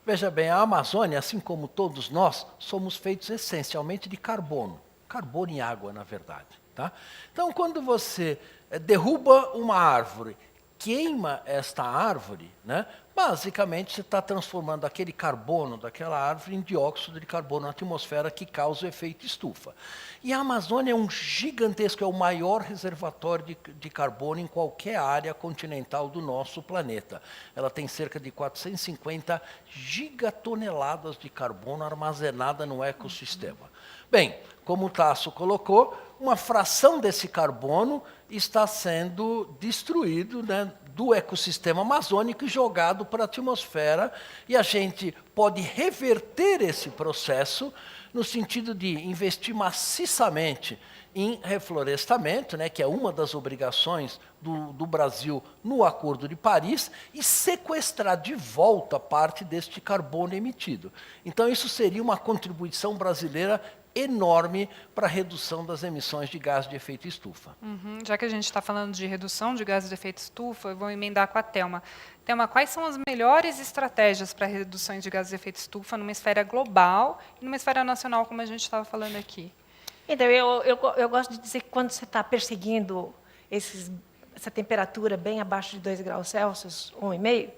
Veja bem, a Amazônia, assim como todos nós, somos feitos essencialmente de carbono. Carbono e água, na verdade. Tá? Então, quando você derruba uma árvore, queima esta árvore, né, basicamente você está transformando aquele carbono daquela árvore em dióxido de carbono na atmosfera que causa o efeito estufa. E a Amazônia é um gigantesco, é o maior reservatório de carbono em qualquer área continental do nosso planeta. Ela tem cerca de 450 gigatoneladas de carbono armazenada no ecossistema. Bem, como o Tasso colocou, uma fração desse carbono está sendo destruído, né, do ecossistema amazônico e jogado para a atmosfera, e a gente pode reverter esse processo no sentido de investir maciçamente em reflorestamento, né, que é uma das obrigações do Brasil no Acordo de Paris, e sequestrar de volta parte deste carbono emitido. Então, isso seria uma contribuição brasileira enorme para a redução das emissões de gás de efeito estufa. Já que a gente está falando de redução de gases de efeito estufa, eu vou emendar com a Thelma. Thelma, quais são as melhores estratégias para reduções de gases de efeito estufa numa esfera global e numa esfera nacional, como a gente estava falando aqui? Então, eu gosto de dizer que quando você está perseguindo essa temperatura bem abaixo de 2 graus Celsius, 1,5,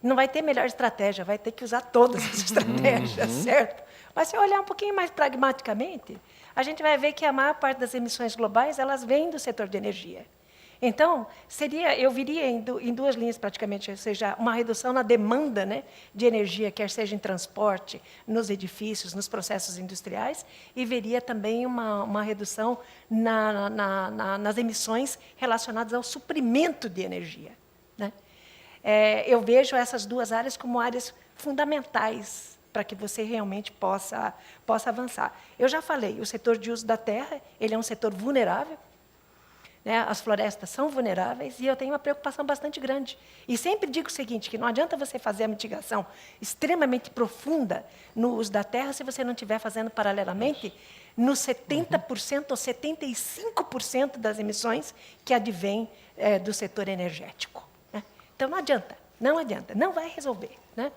não vai ter melhor estratégia, vai ter que usar todas as estratégias, certo? Mas se olhar um pouquinho mais pragmaticamente, a gente vai ver que a maior parte das emissões globais elas vêm do setor de energia. Então, eu viria em duas linhas praticamente, ou seja, uma redução na demanda, né, de energia, quer seja em transporte, nos edifícios, nos processos industriais, e veria também uma redução nas emissões relacionadas ao suprimento de energia, né? Eu vejo essas duas áreas como áreas fundamentais para que você realmente possa avançar. Eu já falei, o setor de uso da terra, ele é um setor vulnerável, né? As florestas são vulneráveis e eu tenho uma preocupação bastante grande. E sempre digo o seguinte, que não adianta você fazer a mitigação extremamente profunda no uso da terra se você não estiver fazendo paralelamente nos 70% ou 75% das emissões que advêm do setor energético, né? Então, não adianta, não vai resolver, né?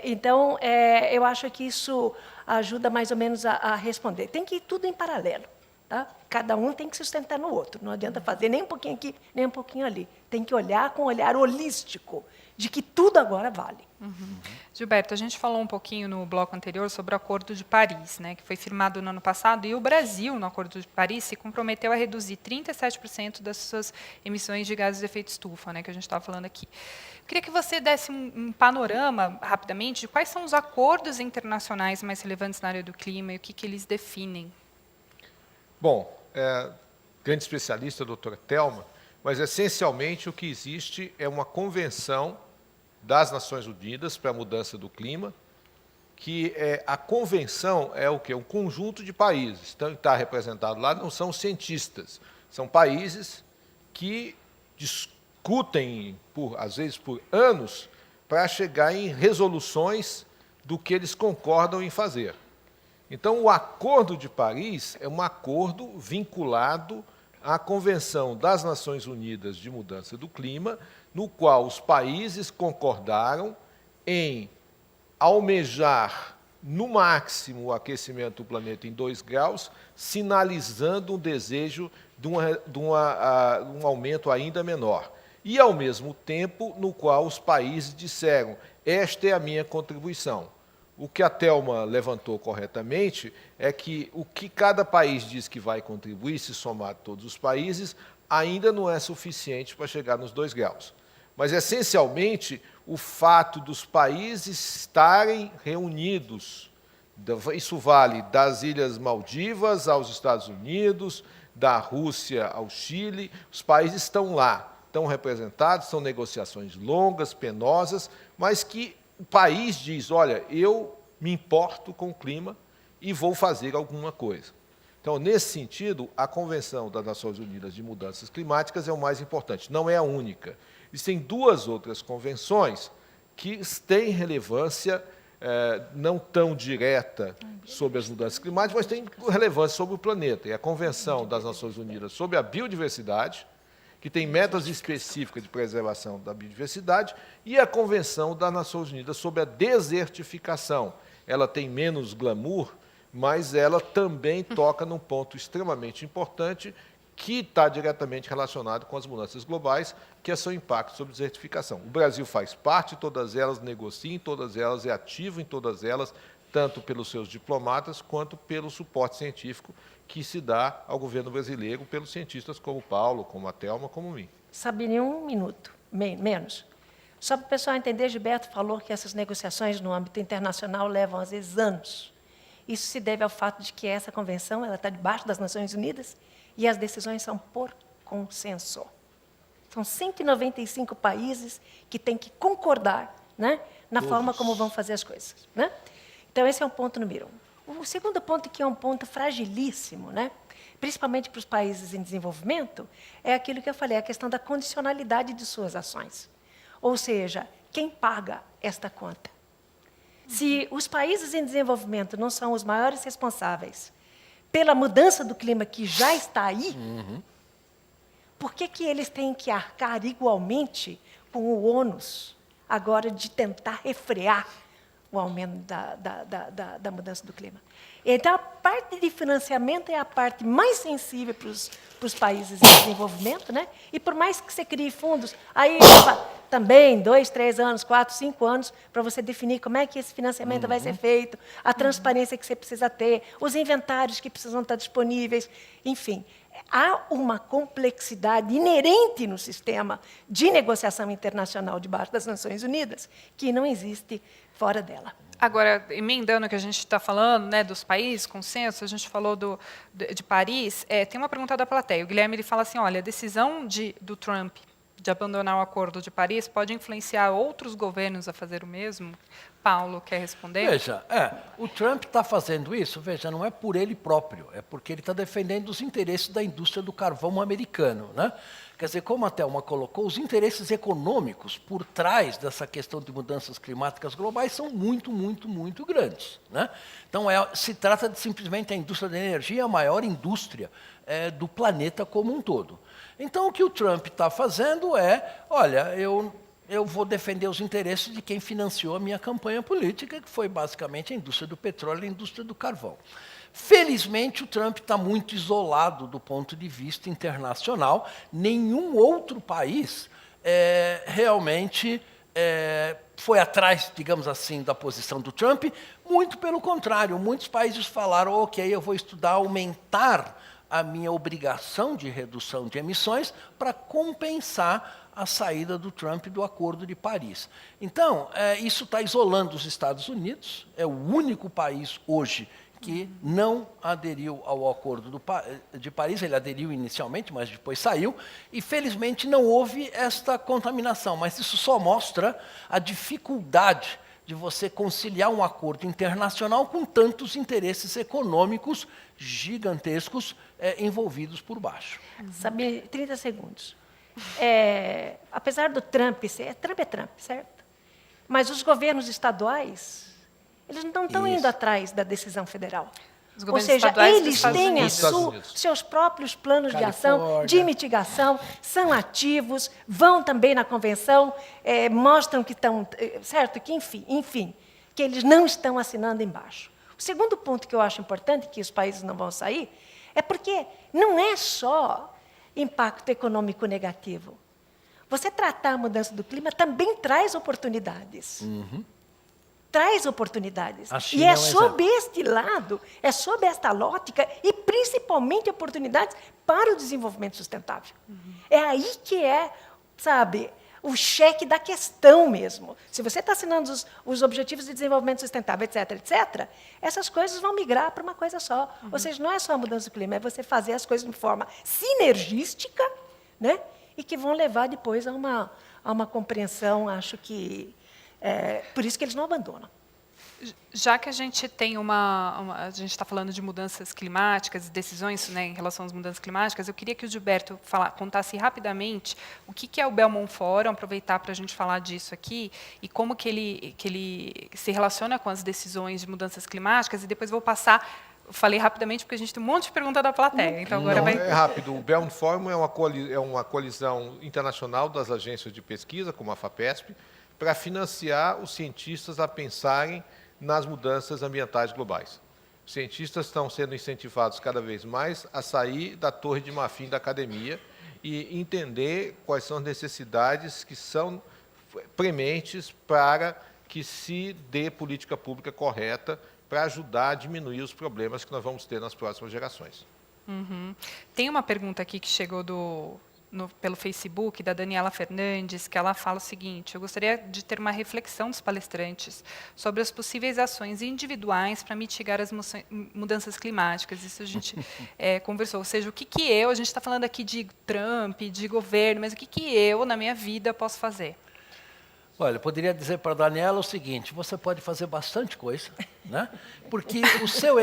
Então, eu acho que isso ajuda mais ou menos a responder. Tem que ir tudo em paralelo. Tá? Cada um tem que se sustentar no outro. Não adianta fazer nem um pouquinho aqui, nem um pouquinho ali. Tem que olhar com um olhar holístico, de que tudo agora vale. Gilberto, a gente falou um pouquinho no bloco anterior sobre o Acordo de Paris, né, que foi firmado no ano passado, e o Brasil, no Acordo de Paris, se comprometeu a reduzir 37% das suas emissões de gases de efeito estufa, né, que a gente estava falando aqui. Eu queria que você desse um panorama, rapidamente, de quais são os acordos internacionais mais relevantes na área do clima e o que eles definem. Bom, grande especialista, a doutora Thelma, mas essencialmente o que existe é uma convenção das Nações Unidas para a mudança do clima, que a convenção é o quê? Um conjunto de países. Então, está representado lá não são cientistas, são países que discutem, às vezes por anos, para chegar em resoluções do que eles concordam em fazer. Então, o Acordo de Paris é um acordo vinculado à Convenção das Nações Unidas de Mudança do Clima, no qual os países concordaram em almejar, no máximo, o aquecimento do planeta em 2 graus, sinalizando um desejo de um aumento ainda menor. E, ao mesmo tempo, no qual os países disseram, esta é a minha contribuição. O que a Thelma levantou corretamente é que o que cada país diz que vai contribuir, se somar todos os países, ainda não é suficiente para chegar nos 2 graus. Mas, essencialmente, o fato dos países estarem reunidos, isso vale das Ilhas Maldivas aos Estados Unidos, da Rússia ao Chile, os países estão lá, estão representados, são negociações longas, penosas, mas que o país diz, olha, eu me importo com o clima e vou fazer alguma coisa. Então, nesse sentido, a Convenção das Nações Unidas de Mudanças Climáticas é o mais importante, não é a única. Existem 2 outras convenções que têm relevância não tão direta sobre as mudanças climáticas, mas têm relevância sobre o planeta. É a Convenção das Nações Unidas sobre a Biodiversidade, que tem metas específicas de preservação da biodiversidade, e a Convenção das Nações Unidas sobre a Desertificação. Ela tem menos glamour, mas ela também toca num ponto extremamente importante que está diretamente relacionado com as mudanças globais, que é seu impacto sobre a desertificação. O Brasil faz parte de todas elas, negocia em todas elas, é ativo em todas elas, tanto pelos seus diplomatas quanto pelo suporte científico que se dá ao governo brasileiro pelos cientistas como o Paulo, como a Thelma, como mim. Sabine, 1 minuto, menos. Só para o pessoal entender, Gilberto falou que essas negociações no âmbito internacional levam, às vezes, anos. Isso se deve ao fato de que essa convenção ela está debaixo das Nações Unidas e as decisões são por consenso. São 195 países que têm que concordar, né, na forma como vão fazer as coisas. Né? Então, esse é um ponto número 1. O segundo ponto, que é um ponto fragilíssimo, né, principalmente para os países em desenvolvimento, é aquilo que eu falei, a questão da condicionalidade de suas ações. Ou seja, quem paga esta conta? Se os países em desenvolvimento não são os maiores responsáveis pela mudança do clima que já está aí, por que eles têm que arcar igualmente com o ônus agora de tentar refrear o aumento da mudança do clima? Então, a parte de financiamento é a parte mais sensível para os países em desenvolvimento, né? E por mais que você crie fundos, aí também 2, 3 anos, 4, 5 anos, para você definir como é que esse financiamento vai ser feito, a transparência que você precisa ter, os inventários que precisam estar disponíveis, enfim. Há uma complexidade inerente no sistema de negociação internacional debaixo das Nações Unidas que não existe fora dela. Agora, emendando o que a gente está falando, né, dos países, consenso, a gente falou de Paris, tem uma pergunta da plateia. O Guilherme ele fala assim, olha, a decisão do Trump de abandonar o Acordo de Paris pode influenciar outros governos a fazer o mesmo? Paulo, quer responder? Veja, o Trump está fazendo isso, veja, não é por ele próprio, é porque ele está defendendo os interesses da indústria do carvão americano, né? Quer dizer, como a Thelma colocou, os interesses econômicos por trás dessa questão de mudanças climáticas globais são muito, muito, muito grandes, né? Então, se trata de simplesmente a indústria da energia, a maior indústria do planeta como um todo. Então, o que o Trump está fazendo olha, eu vou defender os interesses de quem financiou a minha campanha política, que foi basicamente a indústria do petróleo e a indústria do carvão. Felizmente, o Trump está muito isolado do ponto de vista internacional. Nenhum outro país realmente foi atrás, digamos assim, da posição do Trump. Muito pelo contrário, muitos países falaram, ok, eu vou estudar aumentar a minha obrigação de redução de emissões para compensar a saída do Trump do Acordo de Paris. Então, isso está isolando os Estados Unidos, é o único país hoje que não aderiu ao Acordo de Paris. Ele aderiu inicialmente, mas depois saiu, e felizmente não houve esta contaminação, mas isso só mostra a dificuldade de você conciliar um acordo internacional com tantos interesses econômicos gigantescos envolvidos por baixo. Sabe, 30 segundos. Apesar do Trump ser... Trump é Trump, certo? Mas os governos estaduais, eles não estão indo atrás da decisão federal. Os Ou governos seja, estaduais dos eles Estados têm Unidos. seus próprios planos de ação, Califórnia. de mitigação, são ativos, vão também na convenção, mostram que estão... certo? Que, enfim, que eles não estão assinando embaixo. O segundo ponto que eu acho importante, que os países não vão sair, é porque não é só impacto econômico negativo. Você tratar a mudança do clima também traz oportunidades. Traz oportunidades. A E China é é um sob este lado, é sob esta lógica, e principalmente oportunidades para o desenvolvimento sustentável. É aí que sabe, o cheque da questão mesmo. Se você está assinando os Objetivos de Desenvolvimento Sustentável, etc., etc., essas coisas vão migrar para uma coisa só. Ou seja, não é só a mudança do clima, é você fazer as coisas de forma sinergística, né? E que vão levar depois a uma compreensão, acho que... por isso que eles não abandonam. Já que a gente tem a gente está falando de mudanças climáticas e decisões, né, em relação às mudanças climáticas, eu queria que o Gilberto contasse rapidamente o que é o Belmont Forum, aproveitar para a gente falar disso aqui, e como que ele se relaciona com as decisões de mudanças climáticas, e depois vou passar... Falei rapidamente porque a gente tem um monte de pergunta da plateia, então agora vai... É rápido. O Belmont Forum é uma coalizão internacional das agências de pesquisa, como a FAPESP, para financiar os cientistas a pensarem nas mudanças ambientais globais. Os cientistas estão sendo incentivados cada vez mais a sair da torre de marfim da academia e entender quais são as necessidades que são prementes para que se dê política pública correta para ajudar a diminuir os problemas que nós vamos ter nas próximas gerações. Tem uma pergunta aqui que chegou pelo Facebook, da Daniela Fernandes, que ela fala o seguinte: eu gostaria de ter uma reflexão dos palestrantes sobre as possíveis ações individuais para mitigar as mudanças climáticas. Isso a gente conversou. Ou seja, o que a gente está falando aqui de Trump, de governo, mas o que eu, na minha vida, posso fazer? Olha, eu poderia dizer para a Daniela o seguinte: você pode fazer bastante coisa, né? Porque o seu...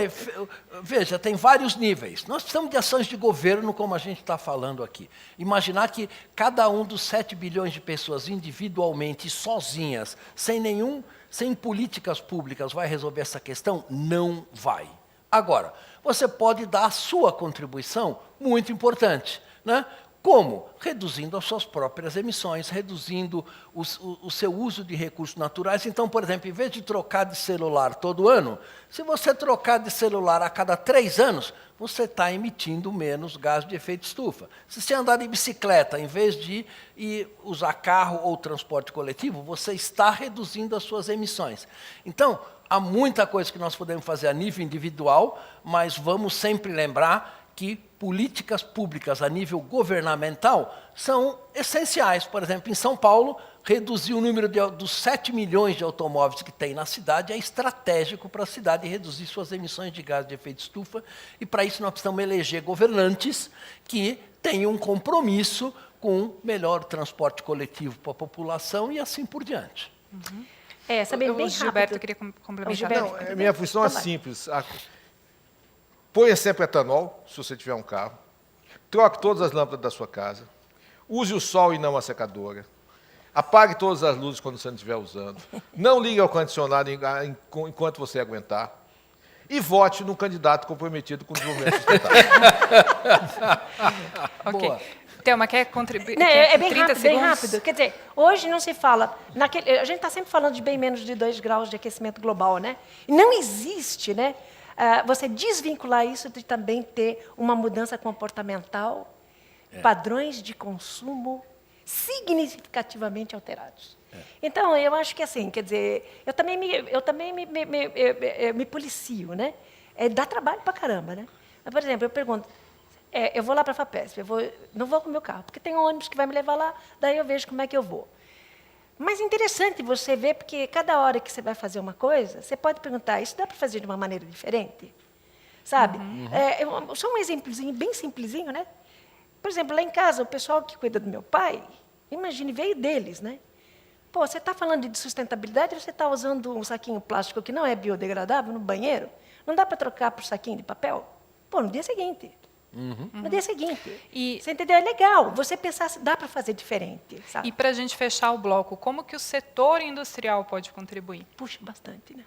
Veja, tem vários níveis. Nós precisamos de ações de governo, como a gente está falando aqui. Imaginar que cada um dos 7 bilhões de pessoas individualmente, sozinhas, sem políticas públicas, vai resolver essa questão? Não vai. Agora, você pode dar a sua contribuição muito importante, né? Como? Reduzindo as suas próprias emissões, reduzindo o seu uso de recursos naturais. Então, por exemplo, em vez de trocar de celular todo ano, se você trocar de celular a cada 3 anos, você está emitindo menos gás de efeito estufa. Se você andar de bicicleta, em vez de usar carro ou transporte coletivo, você está reduzindo as suas emissões. Então, há muita coisa que nós podemos fazer a nível individual, mas vamos sempre lembrar que políticas públicas a nível governamental são essenciais. Por exemplo, em São Paulo, reduzir o número dos 7 milhões de automóveis que tem na cidade é estratégico para a cidade reduzir suas emissões de gás de efeito estufa, e para isso nós precisamos eleger governantes que tenham um compromisso com melhor transporte coletivo para a população e assim por diante. Saber bem O Gilberto, rápido. eu queria complementar. Gilberto, Minha função é Então vai. simples. Ponha sempre etanol, se você tiver um carro. Troque todas as lâmpadas da sua casa. Use o sol e não a secadora. Apague todas as luzes quando você não estiver usando. Não ligue ao ar-condicionado enquanto você aguentar. E vote num candidato comprometido com o desenvolvimento sustentável. Ok. Boa. Thelma, quer contribuir? Não, Quer bem 30 rápido, bem segundos? rápido. Quer dizer, hoje não se fala... a gente está sempre falando de bem menos de 2 graus de aquecimento global, né? E não existe, né? Você desvincular isso de também ter uma mudança comportamental, padrões de consumo significativamente alterados. Então, eu acho que assim, quer dizer, eu também me policio, né? Dá trabalho pra caramba, né? Mas, por exemplo, eu pergunto, eu vou lá para a FAPESP, não vou com o meu carro, porque tem um ônibus que vai me levar lá, daí eu vejo como é que eu vou. Mas é interessante você ver, porque cada hora que você vai fazer uma coisa, você pode perguntar, isso dá para fazer de uma maneira diferente? Sabe? Só um exemplozinho, bem simplesinho, né? Por exemplo, lá em casa, o pessoal que cuida do meu pai, imagine, veio deles, né? Pô, você está falando de sustentabilidade, você está usando um saquinho plástico que não é biodegradável no banheiro? Não dá para trocar por saquinho de papel? Pô, no dia seguinte. No dia seguinte. E- Você entendeu? É legal. Você pensar se dá para fazer diferente, sabe? E para a gente fechar o bloco, como que o setor industrial pode contribuir? Puxa bastante, né?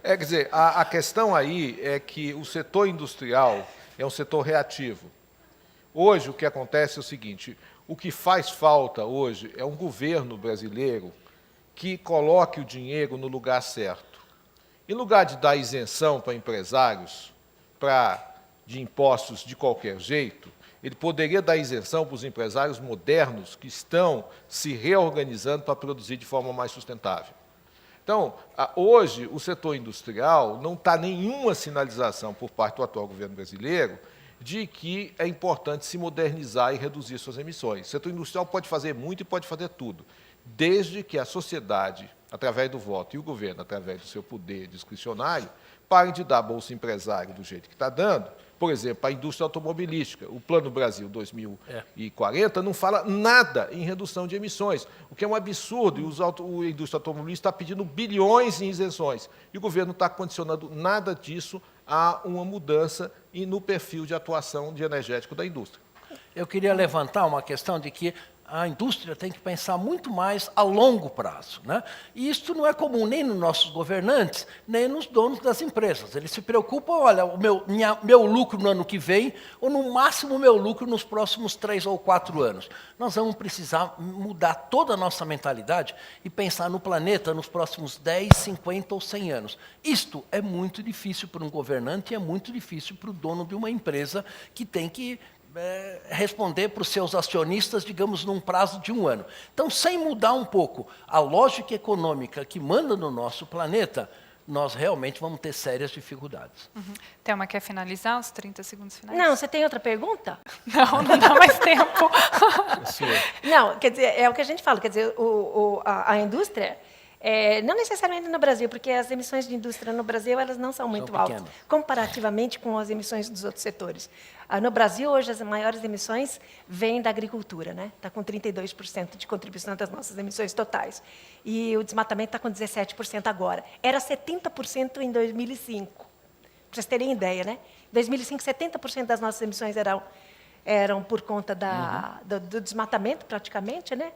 Quer dizer, a questão aí é que o setor industrial é um setor reativo. Hoje, o que acontece é o seguinte, o que faz falta hoje é um governo brasileiro que coloque o dinheiro no lugar certo. Em lugar de dar isenção para empresários de impostos de qualquer jeito, ele poderia dar isenção para os empresários modernos que estão se reorganizando para produzir de forma mais sustentável. Então, hoje, o setor industrial não está nenhuma sinalização por parte do atual governo brasileiro de que é importante se modernizar e reduzir suas emissões. O setor industrial pode fazer muito e pode fazer tudo, desde que a sociedade, através do voto, e o governo, através do seu poder discricionário, parem de dar bolsa empresário do jeito que está dando. Por exemplo, a indústria automobilística. O Plano Brasil 2040 não fala nada em redução de emissões, o que é um absurdo. E a indústria automobilística está pedindo bilhões em isenções. E o governo não está condicionando nada disso a uma mudança no perfil de atuação de energético da indústria. Eu queria levantar uma questão de que a indústria tem que pensar muito mais a longo prazo, né? E isso não é comum nem nos nossos governantes, nem nos donos das empresas. Eles se preocupam, olha, o meu lucro no ano que vem, ou no máximo o meu lucro nos próximos 3 ou 4 anos. Nós vamos precisar mudar toda a nossa mentalidade e pensar no planeta nos próximos 10, 50 ou 100 anos. Isto é muito difícil para um governante e é muito difícil para o dono de uma empresa que tem que responder para os seus acionistas, digamos, num prazo de 1 ano. Então, sem mudar um pouco a lógica econômica que manda no nosso planeta, nós realmente vamos ter sérias dificuldades. Thelma, quer finalizar os 30 segundos finais? Não, você tem outra pergunta? Não dá mais tempo. Não, quer dizer, é o que a gente fala, quer dizer, a indústria, não necessariamente no Brasil, porque as emissões de indústria no Brasil elas não são muito altas, comparativamente com as emissões dos outros setores. No Brasil, hoje, as maiores emissões vêm da agricultura, né? Está com 32% de contribuição das nossas emissões totais. E o desmatamento está com 17% agora. Era 70% em 2005. Para vocês terem ideia, né? Em 2005, 70% das nossas emissões eram por conta do desmatamento, praticamente, né?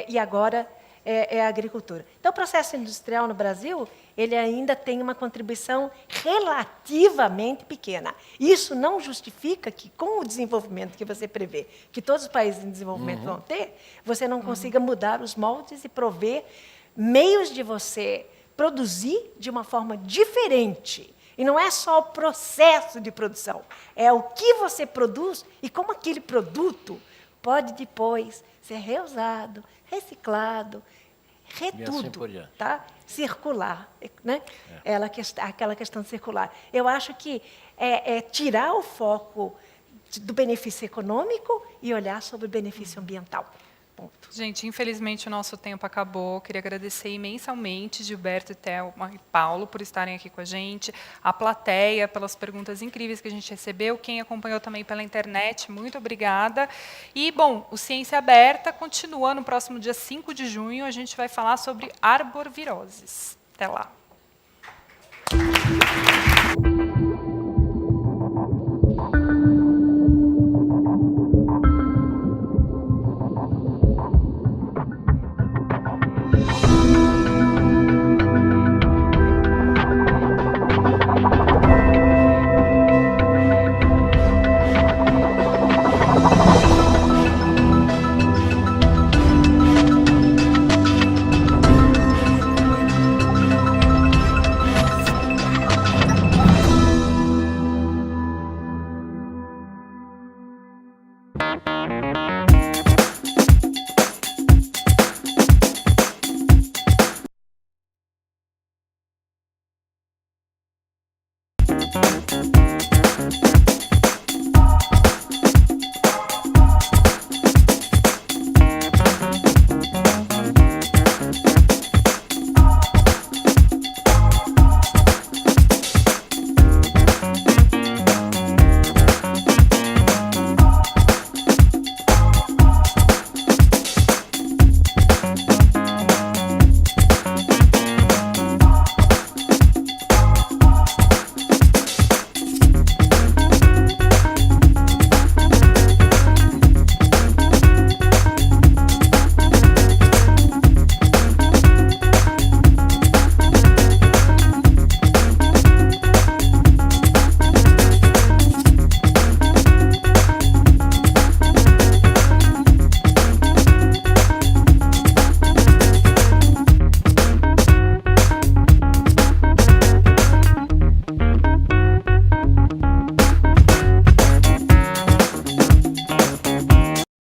E agora é a agricultura. Então, o processo industrial no Brasil, ele ainda tem uma contribuição relativamente pequena. Isso não justifica que, com o desenvolvimento que você prevê, que todos os países em desenvolvimento vão ter, você não consiga mudar os moldes e prover meios de você produzir de uma forma diferente. E não é só o processo de produção, é o que você produz e como aquele produto pode depois ser reusado, reciclado, retudo, assim tá? Circular, né? Aquela questão circular. Eu acho que é tirar o foco do benefício econômico e olhar sobre o benefício ambiental. Ponto. Gente, infelizmente o nosso tempo acabou. Queria agradecer imensamente Gilberto, Thelma e Paulo por estarem aqui com a gente, a plateia pelas perguntas incríveis que a gente recebeu, quem acompanhou também pela internet, muito obrigada. E, bom, o Ciência Aberta continua no próximo dia 5 de junho, a gente vai falar sobre arboviroses. Até lá.